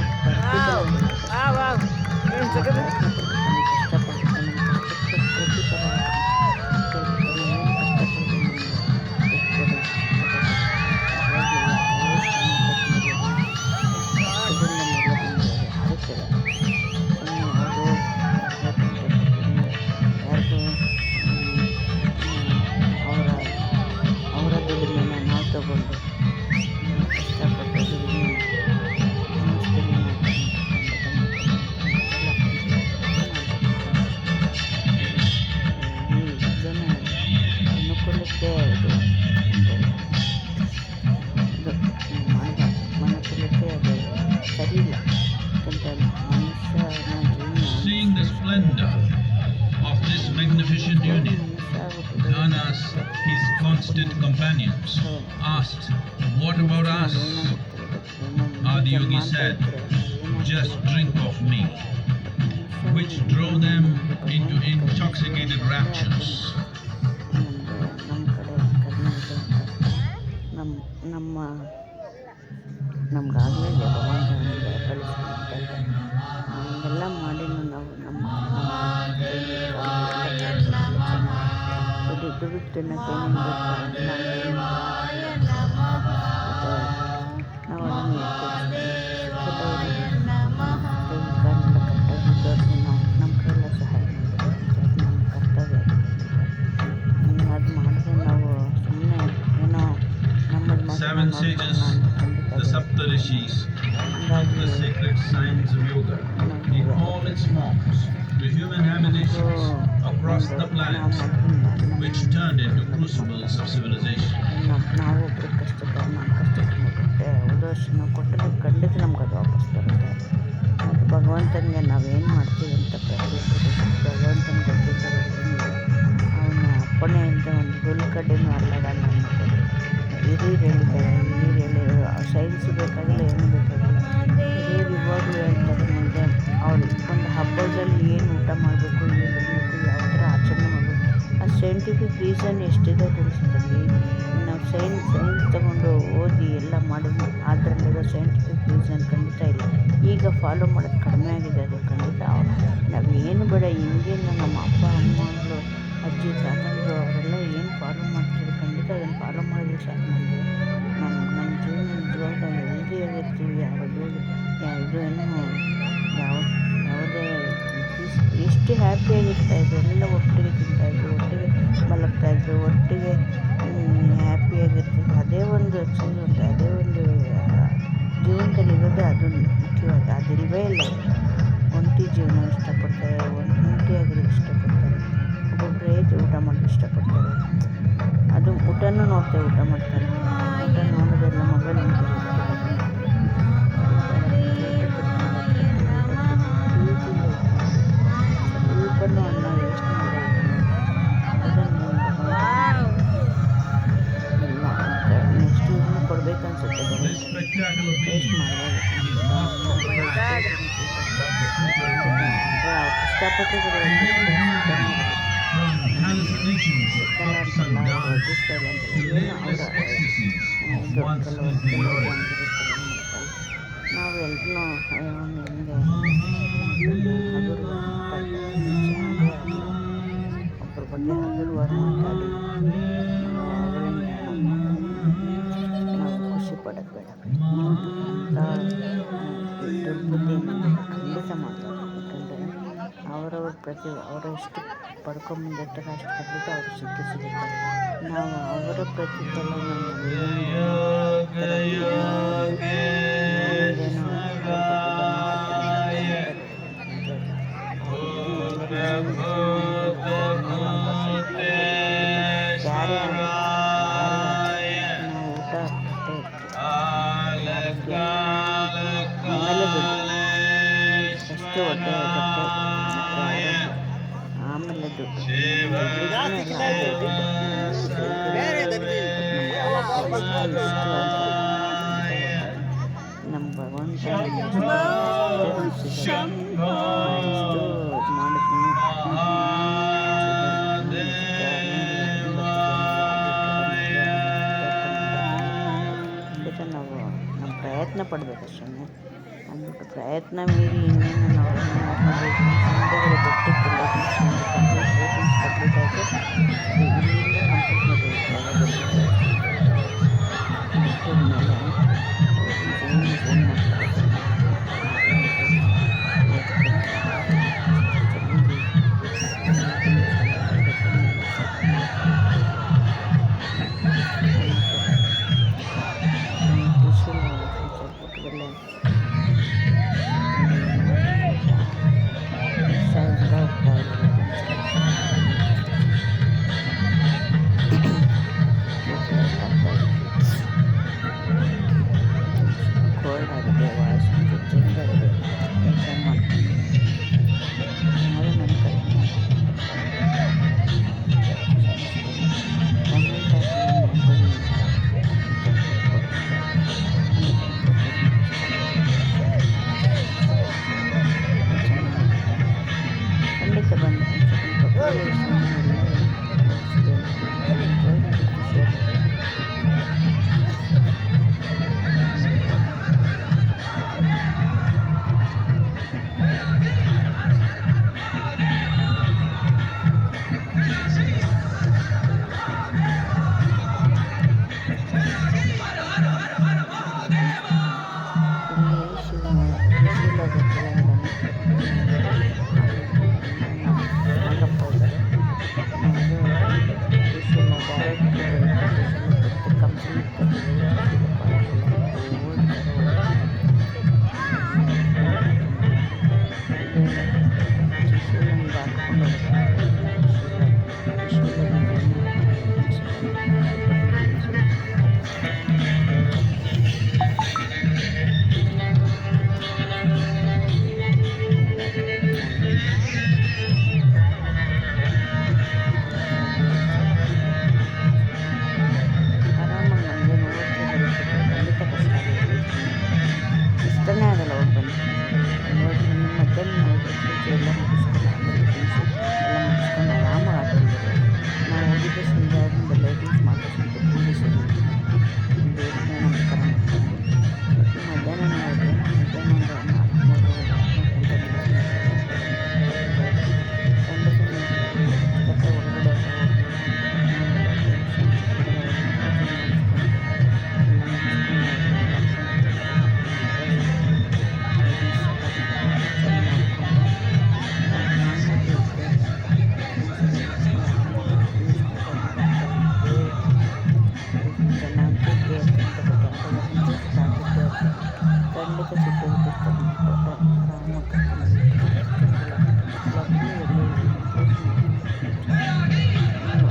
splendor of this magnificent union, Anas, his constant companions, asked, "What about us?" Adiyogi said, "Just drink of me," which drove them into intoxicated raptures. ನಮ್ಗಾಗಲೇ ಭಗವಂತ ನಮಗೆ ಕಳಿಸ್ಕೊಡ್ತಾರೆ. ಹಂಗೆಲ್ಲ ಮಾಡಿ ನಾವು ನಮ್ಮ ದುಡ್ಡು ತಿನ್ನೋಕೆ ಏನೇನು ಬೇಕು ನಾವು ಅದನ್ನು ಕರೆಕ್ಟಾಗಿದ್ದವ್ರಿಗೆ ನಾವು ನಮ್ಮ ಕೈಯೆಲ್ಲ ಸಹಾಯ ಮಾಡಬೇಕು. ನಮ್ಮ ಕರ್ತವ್ಯ ಅದು ಮಾಡಿದ್ರೆ ನಾವು ಸುಮ್ಮನೆ ಏನೋ ನಮ್ಮದು Seven sages, the Saptarishis, the sacred science of yoga, in all its forms, to human habitations across the planet, which turned into crucibles of civilization. ನಾವು ಒಬ್ಬರು ಕಷ್ಟಪಟ್ಟು ನಮ್ಮ ಕಷ್ಟಕ್ಕೆ ಕೊಟ್ಟರೆ ಉದಾಸೀನ ಕೊಟ್ಟರೆ ಖಂಡಿತ ನಮ್ಗೆ ಅದು ವಾಪಸ್ ಬರುತ್ತೆ. ಮತ್ತು ಭಗವಂತನಿಗೆ ನಾವೇನು ಮಾಡ್ತೀವಿ ಅಂತ ಪ್ರತಿಯೊಬ್ಬರು ಭಗವಂತನ ಗೊತ್ತಿದ್ದರೆ ಅವನ ಅಪ್ಪಣೆಯಿಂದ ಒಂದು ಹುಲ್ಕಡ್ಡೆನೂ ಅಲ್ಲಾಡಲ್ಲ ಅನ್ನೋದು ಹಿರಿಯರು ಹೇಳಿದ್ದಾರೆ. ಹಿರಿಯರು ಹೇಳಿ ಸೈನ್ಸ್ ಬೇಕಾಗಿಲ್ಲ, ಏನು ಬೇಕಾಗಿಲ್ಲ. ಹಿರಿಯರು ಇವಾಗಲೂ ಹೇಳ್ತಾರೆ ಮುಂದೆ ಅವ್ರು ಒಂದು ಹಬ್ಬದಲ್ಲಿ ಏನು ಊಟ ಮಾಡಬೇಕು, ಏನು ಇರಬೇಕು, ಯಾವ ಥರ ಆಚರಣೆ ಮಾಡಬೇಕು, ಆ ಸೈಂಟಿಫಿಕ್ ರೀಸನ್ ಎಷ್ಟಿದೆ ತಿಳಿಸ್ತದೆ. ನಾವು ಸೈನ್ಸ್ ತಗೊಂಡು ಓದಿ ಎಲ್ಲ ಮಾಡಿದ್ವಿ, ಅದರಲ್ಲಿರೋ ಸೈಂಟಿಫಿಕ್ ರೀಸನ್ ಖಂಡಿತ ಇಲ್ಲ. ಈಗ ಫಾಲೋ ಮಾಡೋದು ಕಡಿಮೆ ಆಗಿದೆ. ಅದು ಖಂಡಿತ ನಾವು ಏನು ಬೇಡ, ಹಿಂದಿನ ನಮ್ಮ ಅಪ್ಪ ಅಮ್ಮಗಳು ಅಜ್ಜಿ ತಾತಂದರು ಅವರೆಲ್ಲ ಏನು ಫಾಲೋ ಮಾಡ್ತೀವಿ ಖಂಡಿತ ಅದನ್ನು ಫಾಲೋ ಮಾಡಿದ್ರೆ ಸಾಕು. ನಮ್ಮ ಜೀವನ ನಿಜವಾಗ ಹೆಲ್ದಿಯಾಗಿರ್ತೀವಿ. ಯಾವುದು ಇದು ಏನೋ ಯಾವುದೇ ಎಷ್ಟು ಹ್ಯಾಪಿಯಾಗಿರ್ತಾಯಿದ್ರು, ಎಲ್ಲ ಒಟ್ಟಿಗೆ ತಿಂತಾಯಿದ್ರು, ಒಟ್ಟಿಗೆ ಮಲಗ್ತಾಯಿದ್ರು, ಒಟ್ಟಿಗೆ ಹ್ಯಾಪಿಯಾಗಿರ್ತಿದ್ರು. ಅದೇ ಒಂದು ಚಂದ ಉಂಟು. ಅದೇ ಒಂದು ಜೀವನದಲ್ಲಿ ಇರೋದೇ ಅದು ಮುಖ್ಯವಾಗಿ. ಅದಿಲ್ವೇ ಇಲ್ಲ. ಒಂಟಿ ಜೀವನ ಇಷ್ಟಪಡ್ತಾರೆ, ಒಂಟಿಯಾಗಿರೋದು ಇಷ್ಟಪಡ್ತಾರೆ. ಒಬ್ಬೊಬ್ಬರೇ ಊಟ ಮಾಡೋದು ಇಷ್ಟಪಡ್ತಾರೆ. ಅದು ಊಟನೂ ನೋಡ್ತೇವೆ, ಊಟ ಮಾಡ್ತಾರೆ. ಊಟ ನೋಡೋದೆಲ್ಲ ಮೊಬೈಲ್ ಸ್ವಲ್ಪನೂ ಅನ್ನ ವೇಸ್ಟ್ ಮಾಡೋದು ಅದನ್ನು ಎಲ್ಲ ನೆಕ್ಸ್ಟ್ ಇದನ್ನು ಕೊಡಬೇಕನ್ಸುತ್ತೆ. ವೇಸ್ಟ್ ಮಾಡೋದು ಕಷ್ಟಪಟ್ಟು ನಾವೆಲ್ಲರೂ ಒಬ್ಬರ ಬಗ್ಗೆ ಹಗುರವಾಗಿ ಮಾತಾಡಿ ನಾವು ಖುಷಿ ಪಡೋದು ಬೇಡ ಅಂತ ದುರ್ಬುದ್ಧಿಯನ್ನು ಖಂಡಿತ ಮಾಡ್ತಾರೆ. ಯಾಕಂದರೆ ಅವರು ಎಷ್ಟು ಪಡ್ಕೊಂಬಂದಿರ್ತಾರೆ ಅಷ್ಟು ಖಂಡಿತ ಅವರು ಸಿಗುತ್ತೆ. ನಾವು ಅವರ ಪ್ರತಿಫಲವನ್ನು ಫಸ್ಟು ಹೊಟ್ಟೆ ಆಮೇಲೆ ದುಡ್ಡು ನಮ್ಮ ಭಗವಂತ ಖಂಡಿತ ನಾವು ನಮ್ಮ ಪ್ರಯತ್ನ ಪಡಬೇಕಷ್ಟೇ. ಅಂದ್ಬಿಟ್ಟು ಪ್ರಯತ್ನ ಮೀರಿ ಇನ್ನೇನು ನಾವು ಸಂಡೆಗಳು ಬೆಟ್ಟಿಕ್ಕಿಲ್ಲ ಕಂಪ್ಲೀಟ್ ಆಯಿತು. ಇಲ್ಲಿಂದ ಕೋಲ್ಡ್ ಆಗಿದೆ ವಾಯ್ಸ್ ಕರ್ಕೊಂಡು ಆರಾಮಾಗಿ ನಮಗೆ ನೋಡೋಕ್ಕೆ ಖಂಡಿತ ಕಷ್ಟ ಆಗುತ್ತೆ, ಇಷ್ಟನೇ ಆಗಲ್ಲ ಹೋಗಿ ಬಂದು ನೋಡಿ. ನಿಮ್ಮ ಮಧ್ಯಾಹ್ನ ನೋಡಿ ಪೂಜೆ ಎಲ್ಲ ಮುಗಿಸ್ಕೊಂಡು ಆಮೇಲೆ ತಿನಿಸು ಎಲ್ಲ ಮುಗಿಸ್ಕೊಂಡು ಆರಾಮಾಗಿ ಆಟೋಲ್ಲಿ ನಾವು ಹೋಗಿದ್ದೆ ಸಂಜೆ ಆದ್ಮೇಲೆ ಲೈಟಿಂಗ್ಸ್ ಮಾತಾಡ್ಸ್ಕೊಂಡು ಪೂಜಿಸಿದ್ವಿ, ದೇವ್ರಿಗೆ ನಮಸ್ಕಾರ ಮಾಡ್ಕೊಂಡು ಮಧ್ಯಾಹ್ನ ಹೋಗಿ ಮಧ್ಯಾಹ್ನ ಒಂದು 4-3 ಗಂಟೆ ಒಳಗಡೆ ಖಂಡಿತ ಸಿಟ್ಟು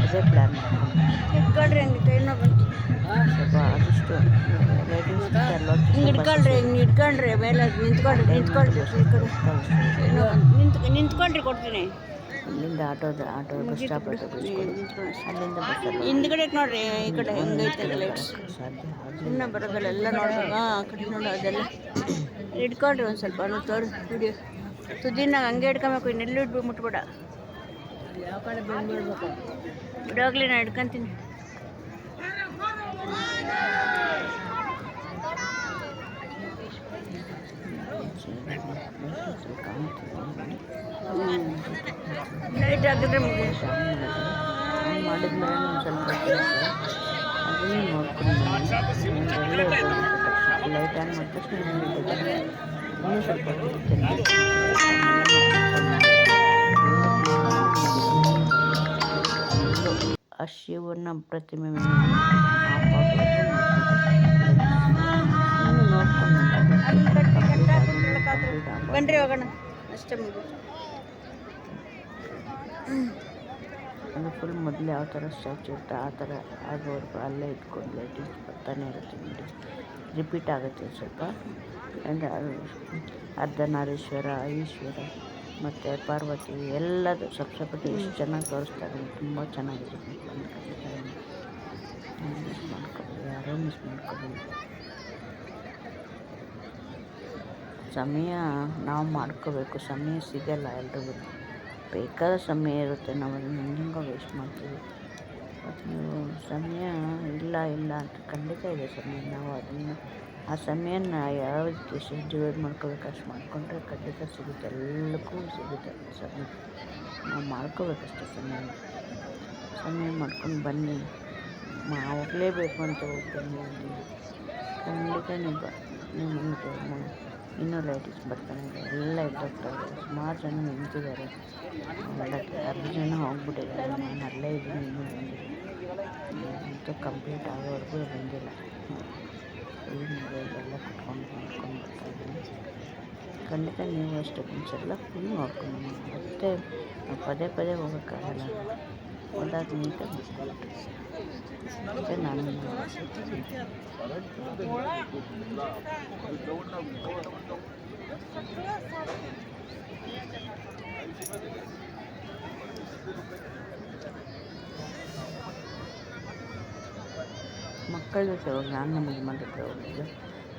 ಅದೇ ಪ್ಲ್ಯಾನ್ ಮಾಡ್ಕೊಂಡು ಇಟ್ಕೊಳ್ರಿ ಹಂಗೆ ಕೈನ ಬಂತು ಸ್ವಲ್ಪ ಆದಷ್ಟು ಲೇಡೀಸ್ ಹಿಡ್ಕೊಳ್ರಿ ಹಿಂಗೆ ಇಟ್ಕೊಂಡ್ರಿ ಮೇಲೆ ನಿಂತ್ಕೊಳ್ರಿ ಈ ಕಡೆ ನಿಂತ್ಕೊಂಡ್ರಿ ಕೊಡ್ತೀನಿ. ಇಲ್ಲಿಂದ ಆಟೋ ಬಸ್ ಸ್ಟಾಪ್ ಅಲ್ಲಿಂದ ಬಸ್ಸಲ್ಲಿ ಹಿಂದ್ಗಡೆ ನೋಡ್ರಿ ಈ ಕಡೆ ಹೆಂಗೈತೆ ಲೈಟ್ಸ್ ಸಾಧ್ಯ ಆಗಲಿ. ಇನ್ನೂ ಬರೋದಲ್ಲ ಎಲ್ಲ ನೋಡ್ಬೇಕು. ಆ ಕಡೆ ನೋಡಿ ಅದೆಲ್ಲ ಇಟ್ಕೊಳ್ರಿ ಒಂದು ಸ್ವಲ್ಪ ತೋರಿ ವಿಡಿಯೋ ತುದಿನಾಗ ಹಂಗೆ ಇಟ್ಕೊಬೇಕು, ಇನ್ನೆಲ್ಲೂ ಇಟ್ಬಿಟ್ಟು ಮುಟ್ಬೇಡ. ಯಾವ ಕಡೆ ಬಂದ್ಬಿಡ್ಬೇಕು ಬಿಡೋಗ್ಲಿ, ನಾನು ಹಿಡ್ಕೊಂತೀನಿ. ಲೈಟ್ ಹಾಕಿದ್ರೆ ಮಾಡಿದ್ಮೇಲೆ ಒಂದು ಸ್ವಲ್ಪ ಅದನ್ನು ನೋಡ್ಕೊಂಡು ಲೈಟ್ ಆನ್ ಮಾಡಿದ ತಕ್ಷಣ ಇನ್ನೂ ಸ್ವಲ್ಪ ಆ ಶಿವನ ಪ್ರತಿಮೆ ಬನ್ರಿ ಹೋಗೋಣ ಅಷ್ಟೇ ಮುಗಿದು. ಅದು ಫುಲ್ ಮೊದಲು ಯಾವ ಥರ ಸ್ಟ್ಯಾಚು ಇರುತ್ತೆ ಆ ಥರ ಆಗೋವರೆಗೂ ಅಲ್ಲೇ ಇಟ್ಕೊಂಡು ಲೈಟಿಂಗ್ಸ್ ಬರ್ತಾನೆ ಇರುತ್ತೆ ನೋಡಿ, ರಿಪೀಟ್ ಆಗುತ್ತೆ ಸ್ವಲ್ಪ. ಅಂದರೆ ಅರ್ಧನಾರೀಶ್ವರ, ಈಶ್ವರ ಮತ್ತು ಪಾರ್ವತಿ ಎಲ್ಲದು ಸಪ್ತಪದಿ ಎಷ್ಟು ಚೆನ್ನಾಗಿ ತೋರಿಸ್ತಾರೆ, ತುಂಬ ಚೆನ್ನಾಗಿದೆ. ಮಿಸ್ ಮಾಡ್ಕೊಳ್ಳಿ, ಯಾರೋ ಮಿಸ್ ಮಾಡ್ಕೊಳ್ಳಿ. ಸಮಯ ನಾವು ಮಾಡ್ಕೋಬೇಕು, ಸಮಯ ಸಿಗಲ್ಲ ಎಲ್ರಿಗೂ, ಬೇಕಾದ ಸಮಯ ಇರುತ್ತೆ, ನಾವು ಅದನ್ನು ಹೆಂಗೋ ವೇಸ್ಟ್ ಮಾಡ್ತೀವಿ. ಮತ್ತು ನೀವು ಸಮಯ ಇಲ್ಲ ಅಂತ ಖಂಡಿತ ಇದೆ ಸಮಯ, ನಾವು ಅದನ್ನು ಆ ಸಮಯನ ಯಾವ ರೀತಿ ಎಷ್ಟು ಡಿವೈಡ್ ಮಾಡ್ಕೋಬೇಕು ಅಷ್ಟು ಮಾಡಿಕೊಂಡ್ರೆ ಖಂಡಿತ ಸಿಗುತ್ತೆ, ಎಲ್ಲಕ್ಕೂ ಸಿಗುತ್ತೆ ಸಮಯ. ನಾವು ಮಾಡ್ಕೋಬೇಕಷ್ಟೇ ಸಮಯ ಮಾಡ್ಕೊಂಡು ಬನ್ನಿ. ಹೋಗಲೇಬೇಕು ಅಂತ ಹೋಗ್ತೀನಿ ಖಂಡಿತ ನೀವು ಇನ್ನೂ ಲೈಟಿಂಗ್ಸ್ ಬರ್ತಾನೆ ಇದೆ, ಎಲ್ಲ ಇದ್ದೋಗ್ತಾರೆ. ಸುಮಾರು ಜನ ನಿಂತಿದ್ದಾರೆ ನೋಡೋಕ್ಕೆ, 10 ಜನ ಹೋಗ್ಬಿಟ್ಟಿದ್ದಾರೆ. ನಾನು ಅಲ್ಲೇ ಇದ್ದೀನಿ, ಇನ್ನೂ ಬಂದಿಲ್ಲ, ಅಂತೂ ಕಂಪ್ಲೀಟ್ ಆಗೋವರೆಗೂ ಬಂದಿಲ್ಲ. ಎಲ್ಲ ಕುತ್ಕೊಂಡು ನೋಡ್ಕೊಂಡು ಬರ್ತಾಯಿದ್ದೀನಿ. ಖಂಡಿತ ನೀವು ಅಷ್ಟೇ ಒಂದ್ಸಲ ಫುಲ್ ನೋಡ್ಕೊಂಡು ಮತ್ತೆ ಪದೇ ಹೋಗೋಕ್ಕಾಗಲ್ಲ, ಹೋದಾಗ ನೀಟಾಗಿ ಮುಗಿಸ್ಕೊಬಿಟ್ಟು ಮತ್ತು ನಾನು ಮಕ್ಕಳ ಜೊತೆ ಹೋಗಿ ನಾನು ನಮ್ಮ ಯಜಮಾನ್ರ ಹತ್ರ ಹೋಗಿದ್ದೆ.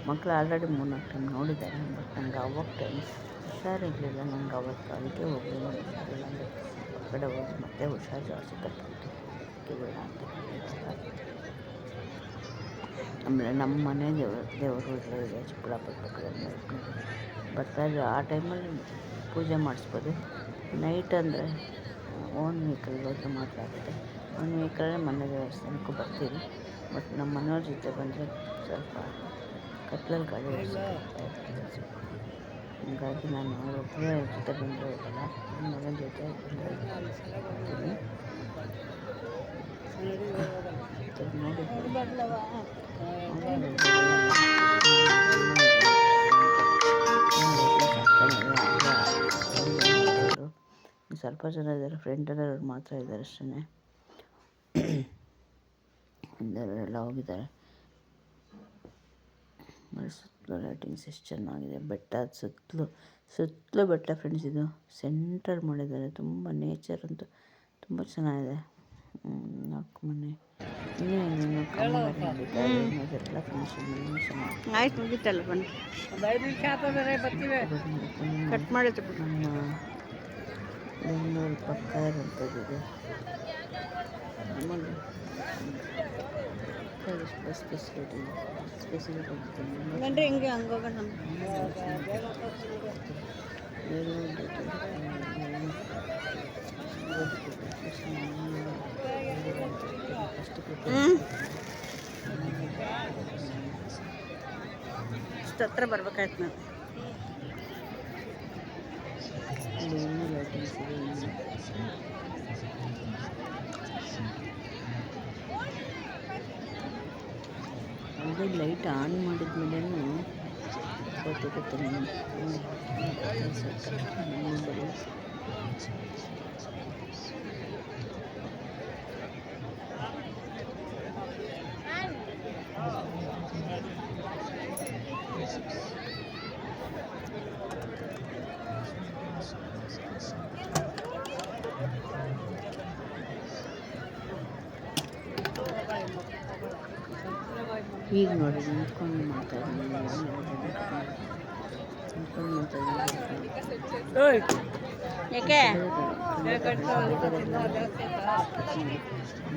ಮಕ್ಕಳು ಆಲ್ರೆಡಿ 3-4 ಟೈಮ್ ನೋಡಿದ್ದಾರೆ, ಬಟ್ ನಂಗೆ ಅವಾಗ ಟೈಮ್ ಹುಷಾರಿರಲಿಲ್ಲ, ನಂಗೆ ಅವತ್ತು ಅದಕ್ಕೆ ಹೋಗಲಿಲ್ಲ. ಹುಷಾರಿಲ್ಲ ಹೊರಗಡೆ ಹೋಗಿ ಮತ್ತೆ ಹುಷಾರು ಜಾಸ್ತಿ ತಪ್ಪಿತ್ತು ಬೇಡ ಅಂತ. ಆಮೇಲೆ ನಮ್ಮ ಮನೆ ದೇವರು ಇಲ್ಲೇ ಇದೆ, ಚಿಕ್ಕಬಳ್ಳಾಪುರ ಪಕ್ಕದಲ್ಲಿ ಬರ್ತಾಯಿದ್ರು. ಆ ಟೈಮಲ್ಲಿ ಪೂಜೆ ಮಾಡಿಸ್ಬೋದು. ನೈಟ್ ಅಂದರೆ ಓನ್ ವೆಹಿಕಲ್ ಹೋದರೆ ಮಾತ್ರ ಆಗುತ್ತೆ. ಓನ್ ವೆಹಿಕಲ್ಲೇ ಮನೆ ದೇವಸ್ಥಾನಕ್ಕೂ ಬರ್ತೀವಿ, ಬಟ್ ನಮ್ಮ ಮನೆಯವ್ರ ಜೊತೆ ಬಂದರೆ ಸ್ವಲ್ಪ ಕತ್ಲಲ್ಲಿ ಗಾಡಿ ಓಡಿಸ್ತಾರೆ. ಹೀಗಾಗಿ ನಾನು ಒಬ್ಬರೇ ಜೊತೆ ಬಂದರೆ ಹೋಗಲ್ಲ, ನನ್ನ ಮಗನ ಜೊತೆ ಬಂದರೆ ಹೋಗ್ತೀನಿ. ಸ್ವಲ್ಪ ಜನ ಇದ್ದಾರೆ, ಫ್ರೆಂಡ್ ಎಲ್ಲರೂ ಮಾತ್ರ ಇದ್ದಾರೆ ಅಷ್ಟೇ. ಎಲ್ಲ ಹೋಗಿದ್ದಾರೆ. ಸುತ್ತಲೂ ಲೈಟಿಂಗ್ಸ್ ಎಷ್ಟು ಚೆನ್ನಾಗಿದೆ, ಬೆಟ್ಟ ಸುತ್ತಲೂ ಬೆಟ್ಟ ಫ್ರೆಂಡ್ಸ್. ಇದು ಸೆಂಟ್ರಲ್ ಮಾಡಿದ್ದಾರೆ, ತುಂಬ ನೇಚರ್ ಅಂತೂ ತುಂಬ ಚೆನ್ನಾಗಿದೆ. ಮನೆ ಇನ್ನೇನು ಅದೆಲ್ಲ ಫಂಕ್ಷನ್ ಚೆನ್ನಾಗಿ ಆಯ್ತು, ಮುಗಿತಲ್ಲ ಬನ್ನಿ, ಕಟ್ ಮಾಡಿತ್ತು. ನಮ್ಮ ಬೆಂಗಳೂರು ಪಕ್ಕ ಇರುವಂಥದ್ದು ಇದು. ಬಸ್ ಫೆಸಿಲಿಟಿ ಬನ್ರಿ, ಹಿಂಗೆ ಹಂಗೋಗೋಣ. ಇಷ್ಟು ಹತ್ರ ಬರ್ಬೇಕಾಯ್ತು ನಾವು. ಲೈಟಿಂಗ್ಸ್ ಇದೆ. ಮೊಬೈಲ್ ಲೈಟ್ ಆನ್ ಮಾಡಿದ್ಮೇಲೆ ಗೊತ್ತಾಗುತ್ತೆ ನನಗೆ. ಈಗ ನೋಡಿ ನಿಂತ್ಕೊಂಡು ಮಾತಾಡ್ತೀನಿ, ಯಾಕೆ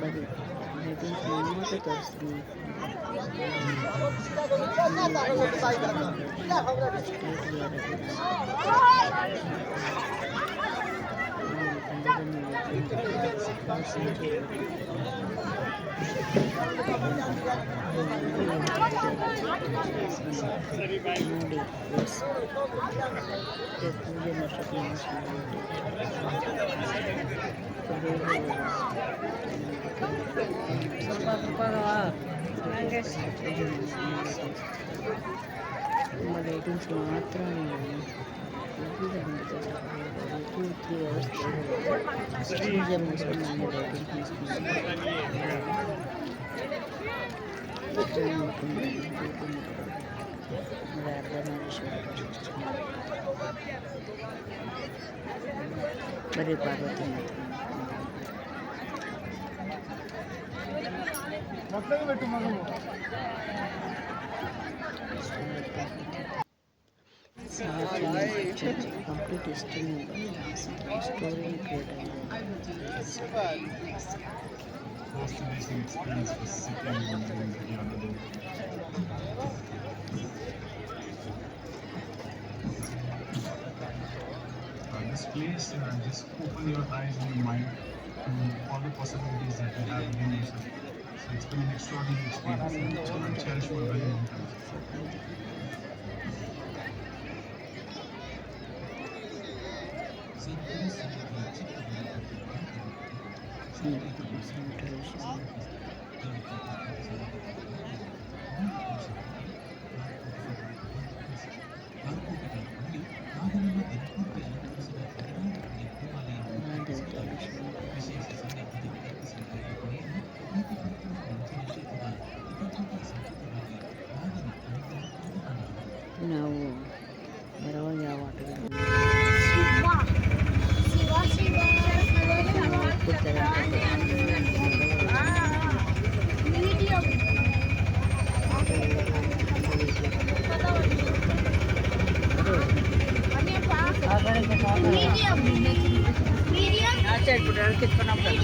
ಬರೀ ಲೈಟಿಂಗ್ಸ್ ಮಾತ್ರ ತೋರಿಸ್ತೀನಿ. ನೋಡಿ ತುಂಬ ಲೈಟಿಂಗ್ಸ್ ಮಾತ್ರ 2-3 hours ಪೂಜೆ ಮುಗಿಸ್ಕೊಂಡು ನಾನು ಲೈಟಿಂಗ್ಸ್ ಬರೀ Parvati complete history story create this place, just open your eyes and your mind to all the possibilities that you have within yourself. So it's been an extraordinary experience, and it's going to cherish for a very long time. ನಾವು ಬರುವಾಗ ಯಾವ ಆಟಗಳು ಆಚೆ ಇಟ್ಬಿಟ್ರೆ ಅಲ್ಲಿ ಕಿತ್ಕೊಂಡು ಹೋಗ್ತಾರೆ.